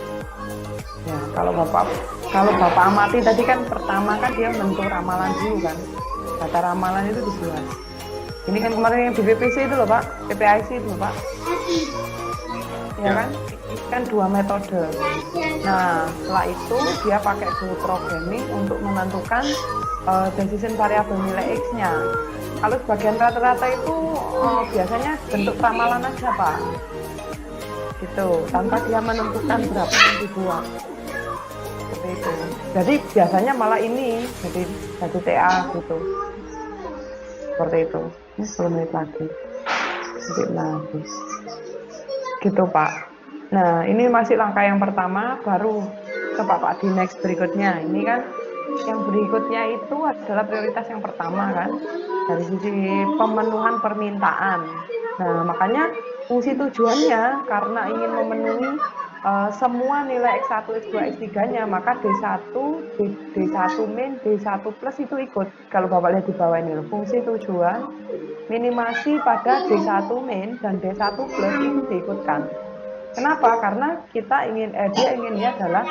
[SPEAKER 1] Ya, kalau Bapak amati tadi kan pertama kan dia bentuk ramalan dulu kan. Data ramalan itu dibuat. Ini kan kemarin yang di PPC itu loh Pak, PPIC itu loh Pak. Ya kan? Ini kan 2 metode. Nah, setelah itu dia pakai full programming untuk menentukan decision variable nilai X-nya. Kalau sebagian rata-rata itu biasanya bentuk ramalan aja Pak. Gitu, tanpa dia menentukan berapa yang dibuat. Seperti itu. Jadi biasanya malah ini jadi TA gitu. Seperti itu. Ini 10 menit lagi. Sedikit lagi. Gitu Pak. Nah, ini masih langkah yang pertama, baru coba Pak di next berikutnya. Ini kan yang berikutnya itu adalah prioritas yang pertama kan, dari sisi pemenuhan permintaan. Nah, makanya fungsi tujuannya karena ingin memenuhi semua nilai X1, X2, X3-nya, maka D1, D1 min, D1 plus itu ikut. Kalau Bapak lihat di bawah ini, fungsi tujuan minimasi pada D1 min dan D1 plus itu diikutkan. Kenapa? Karena dia inginnya adalah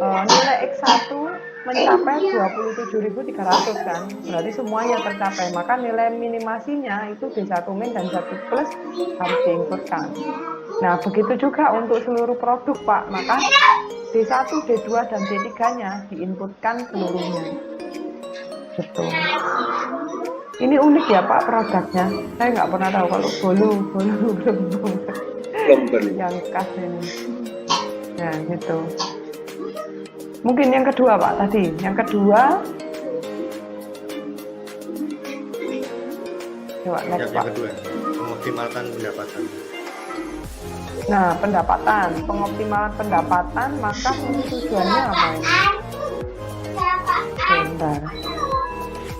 [SPEAKER 1] nilai X1 mencapai 27.300 kan, berarti semuanya tercapai, maka nilai minimasinya itu D1 min dan D1 plus harus diinputkan. Nah, begitu juga untuk seluruh produk Pak, maka D1, D2, dan D3-nya diinputkan seluruhnya. Gitu. Ini unik ya Pak produknya, saya nggak pernah tahu kalau bolu belum yang khas ini. Nah, gitu. Mungkin yang kedua Pak tadi, yang kedua coba next Pak.
[SPEAKER 7] Yang kedua, mengoptimalkan pendapatan.
[SPEAKER 1] Nah, pengoptimalan pendapatan, maka fungsi tujuannya apa ini? Bentar.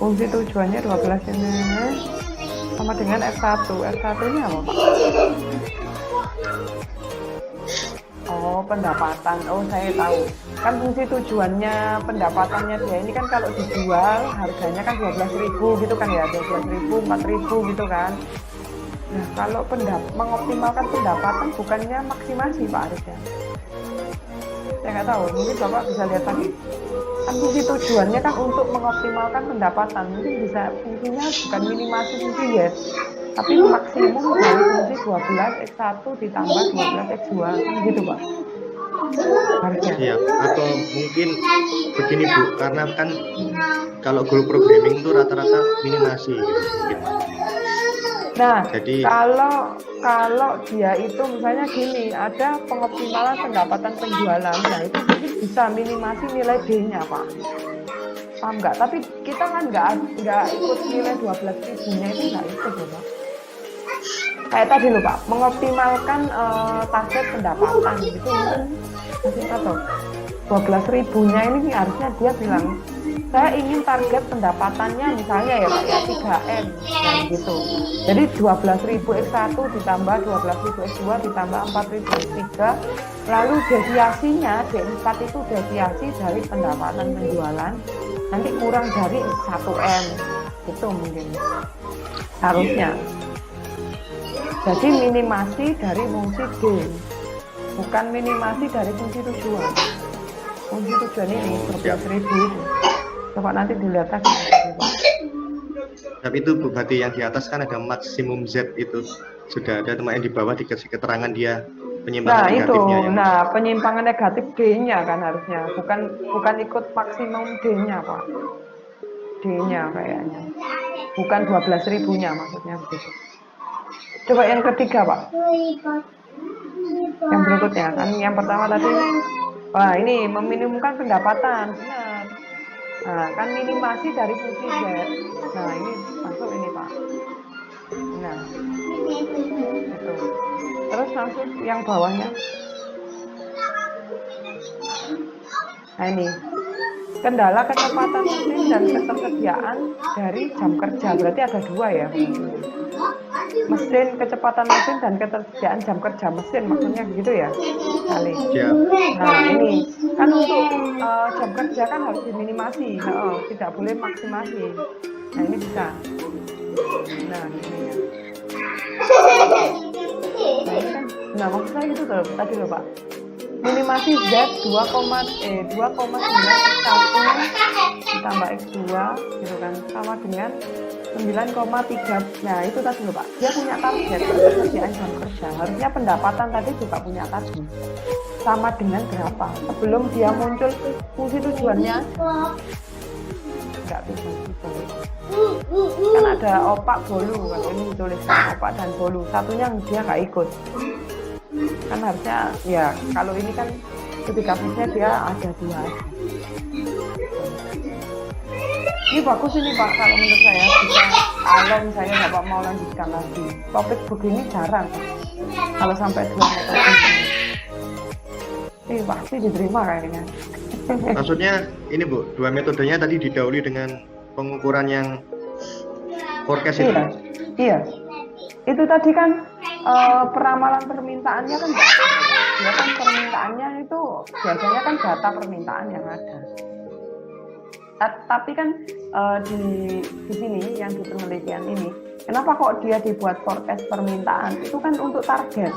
[SPEAKER 1] Fungsi tujuannya 12 ini sama dengan F1. F1-nya apa Pak? Oh, pendapatan. Oh, saya tahu. Kan fungsi tujuannya pendapatannya dia ini kan kalau dijual harganya kan 12.000 gitu kan ya, 12.000, 4.000 gitu kan. Nah, kalau mengoptimalkan pendapatan bukannya maksimasi Pak harusnya. Saya nggak tahu, mungkin Bapak bisa lihat lagi. Kan fungsi tujuannya kan untuk mengoptimalkan pendapatan, mungkin bisa fungsinya bukan minimasi fungsi ya, tapi maksimum dari fungsi 12 X1 ditambah 12 X2 kan gitu Pak. Harusnya.
[SPEAKER 7] Iya, atau mungkin begini Bu, karena kan kalau goal programming itu rata-rata minimasi gitu mungkin.
[SPEAKER 1] Nah,
[SPEAKER 7] jadi
[SPEAKER 1] kalau dia itu misalnya gini, ada pengoptimalan pendapatan penjualan, nah itu mungkin bisa minimasi nilai D-nya Pak. Paham nggak? Tapi kita kan nggak ikut nilai 12.000-nya itu nggak ikut ya Pak. Kayak tadi loh Pak, mengoptimalkan target pendapatan gitu mungkin masih tahu 12.000-nya ini harusnya dia bilang saya ingin target pendapatannya misalnya ya Pak ya 3M dan gitu. Jadi 12.000 X1 ditambah 12.000 X2 ditambah 4.000 X3, lalu deviasinya D4 itu deviasi dari pendapatan penjualan, nanti kurang dari 1M itu mungkin harusnya. Jadi minimasi dari fungsi D, bukan minimasi dari fungsi tujuan. Fungsi tujuan ini 12.000 itu. Coba nanti dilihat lagi.
[SPEAKER 7] Tapi itu berarti yang di atas kan ada maksimum Z itu sudah ada, teman yang di bawah dikasih keterangan dia penyimpangan negatifnya.
[SPEAKER 1] Nah, penyimpangan negatif D-nya kan harusnya, bukan ikut maksimum D-nya Pak. D-nya kayaknya, bukan 12.000-nya maksudnya begitu. Coba yang ketiga Pak. Yang berikutnya kan, yang pertama tadi, wah ini meminimumkan pendapatan, benar. Nah, kan minimasi dari fungsi Z. Nah, ini masuk ini Pak. Nah, itu. Terus langsung yang bawahnya. Nah ini, kendala kecepatan mesin dan ketersediaan dari jam kerja, berarti ada dua ya. Mesin, kecepatan mesin dan ketersediaan jam kerja mesin, maksudnya gitu ya, kali.
[SPEAKER 7] Ya.
[SPEAKER 1] Nah ini, kan untuk jam kerja kan harus diminimasi, tidak boleh maksimasi. Nah ini bisa. Nah ini ya. Nah ini kan, nah maksud saya gitu loh, tadi loh Pak. Minimasi Z 2,91 ditambah X2 gitu kan, sama dengan 9,3. Nah itu tadi loh Pak, dia punya target ketersediaan jam kerja, harusnya pendapatan tadi juga punya target sama dengan berapa sebelum dia muncul fungsi tujuannya. Nggak bisa gitu. Kan ada opak bolu, kalau ini dituliskan opak dan bolu, satunya dia nggak ikut. Kan harusnya ya, kalau ini kan ketika fungsinya dia ada dua. Ini bagus ini Pak, kalau menurut saya bisa, kalau misalnya Bapak mau lanjutkan lagi, topik begini jarang kalau sampai 2 metode ini pasti diterima kayaknya.
[SPEAKER 7] Maksudnya ini Bu, 2 metodenya tadi didahului dengan pengukuran yang forecast itu.
[SPEAKER 1] Iya. Itu tadi kan peramalan permintaannya kan ya kan permintaannya itu biasanya kan data permintaan yang ada. Tapi kan di sini yang di penelitian ini, kenapa kok dia dibuat forecast permintaan? Itu kan untuk target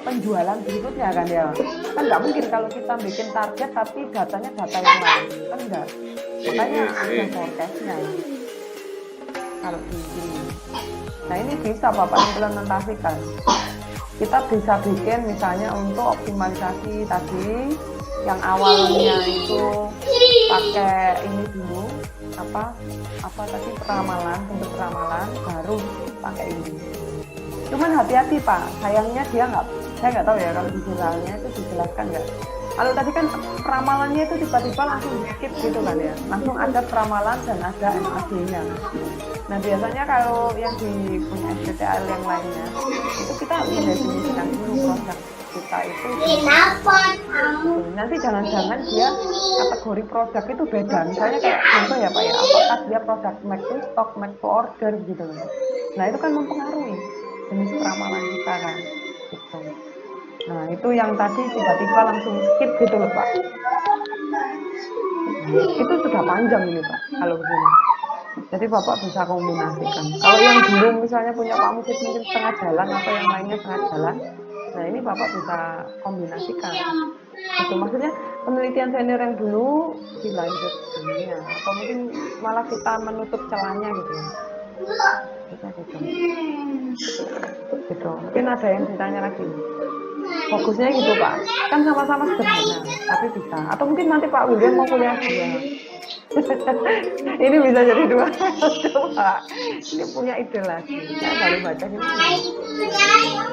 [SPEAKER 1] penjualan berikutnya kan ya. Kan nggak mungkin kalau kita bikin target tapi datanya data yang lain, kan enggak. Makanya ada forecastnya. Kalau di sini, nah ini bisa Bapak implementasikan. Kita bisa bikin misalnya untuk optimalisasi tadi yang awalnya itu pakai ini dulu apa tadi bentuk peramalan baru pakai ini. Cuman hati-hati Pak, sayangnya saya nggak tahu ya kalau di jurnalnya itu dijelaskan nggak. Kalau tadi kan peramalannya itu tiba-tiba langsung di skip gitu kan ya, langsung ada peramalan dan ada MAD-nya. Nah biasanya kalau yang di punya SPTL yang lainnya itu kita mendefinisikan dulu produk kita itu. Nanti jangan-jangan dia kategori produk itu beda. Misalnya kayak contoh ya Pak ya, apakah dia produk make to stock, make to order gitu. Nah itu kan mempengaruhi jenis peramalan kita kan. Gitu. Nah itu yang tadi tiba-tiba langsung skip gitu loh Pak. Itu sudah panjang ini Pak kalau begini. Jadi Bapak bisa kombinasikan. Kalau yang dulu misalnya punya Pak Mufid mungkin setengah jalan atau yang lainnya setengah jalan, nah ini Bapak bisa kombinasikan. Itu maksudnya penelitian senior yang dulu dilanjut dunia, atau mungkin malah kita menutup celahnya gitu. Bisa gitu. Gitu. Mungkin ada yang ditanya lagi. Fokusnya gitu Pak, kan sama-sama sederhana, tapi bisa. Atau mungkin nanti Pak William mau kuliah juga. Ini bisa jadi 2. Coba, ini punya ide lagi. Saya baru baca ini.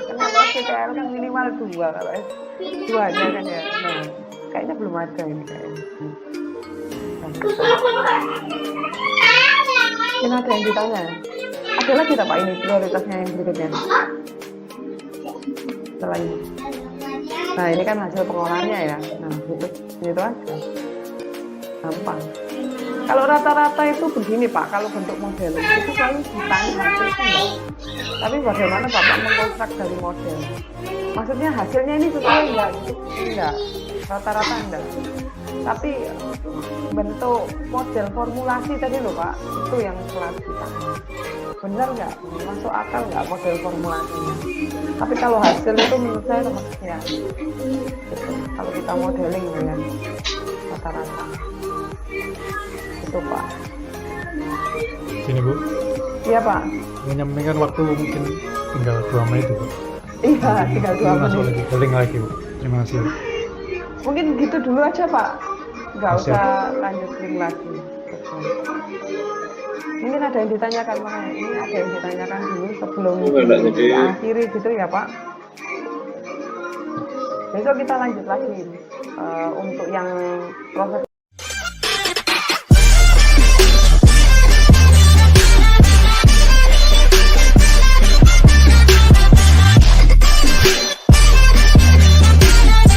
[SPEAKER 1] Kan kalau SPTL kan minimal 2, kalau S2 aja kan ya. Nah, kayaknya belum ada ini kayaknya. Ini ada yang ditanya. Ada lagi tak Pak ini prioritasnya yang berikutnya? Setelah ini. Nah ini kan hasil pengolahannya ya. Nah itu aja. Gampang. Kalau rata-rata itu begini Pak, kalau bentuk model itu selalu ditanya hasil itu enggak. Tapi bagaimana Bapak mengkonstruk dari model? Maksudnya hasilnya ini sesuai enggak? Enggak. Rata-rata enggak. Tapi bentuk model formulasi tadi loh Pak, itu yang selalu ditanya. Benar nggak? Masuk akal nggak model formulasinya? Tapi kalau hasil itu menurut saya maksudnya gitu. Kalau kita modeling ya rata-rata itu Pak.
[SPEAKER 4] Sini Bu.
[SPEAKER 1] Iya Pak.
[SPEAKER 4] Menyampaikan waktu mungkin tinggal 2 menit Bu.
[SPEAKER 1] Iya, tinggal 2
[SPEAKER 4] Masuk
[SPEAKER 1] menit.
[SPEAKER 4] lagi, link lagi Bu. Terima kasih Bu.
[SPEAKER 1] Mungkin gitu dulu aja Pak. Nggak usah lanjut link lagi. Mungkin ada yang ditanyakan makanya ini ada yang ditanyakan dulu sebelum diakhiri gitu ya Pak. Besok kita lanjut lagi untuk yang proses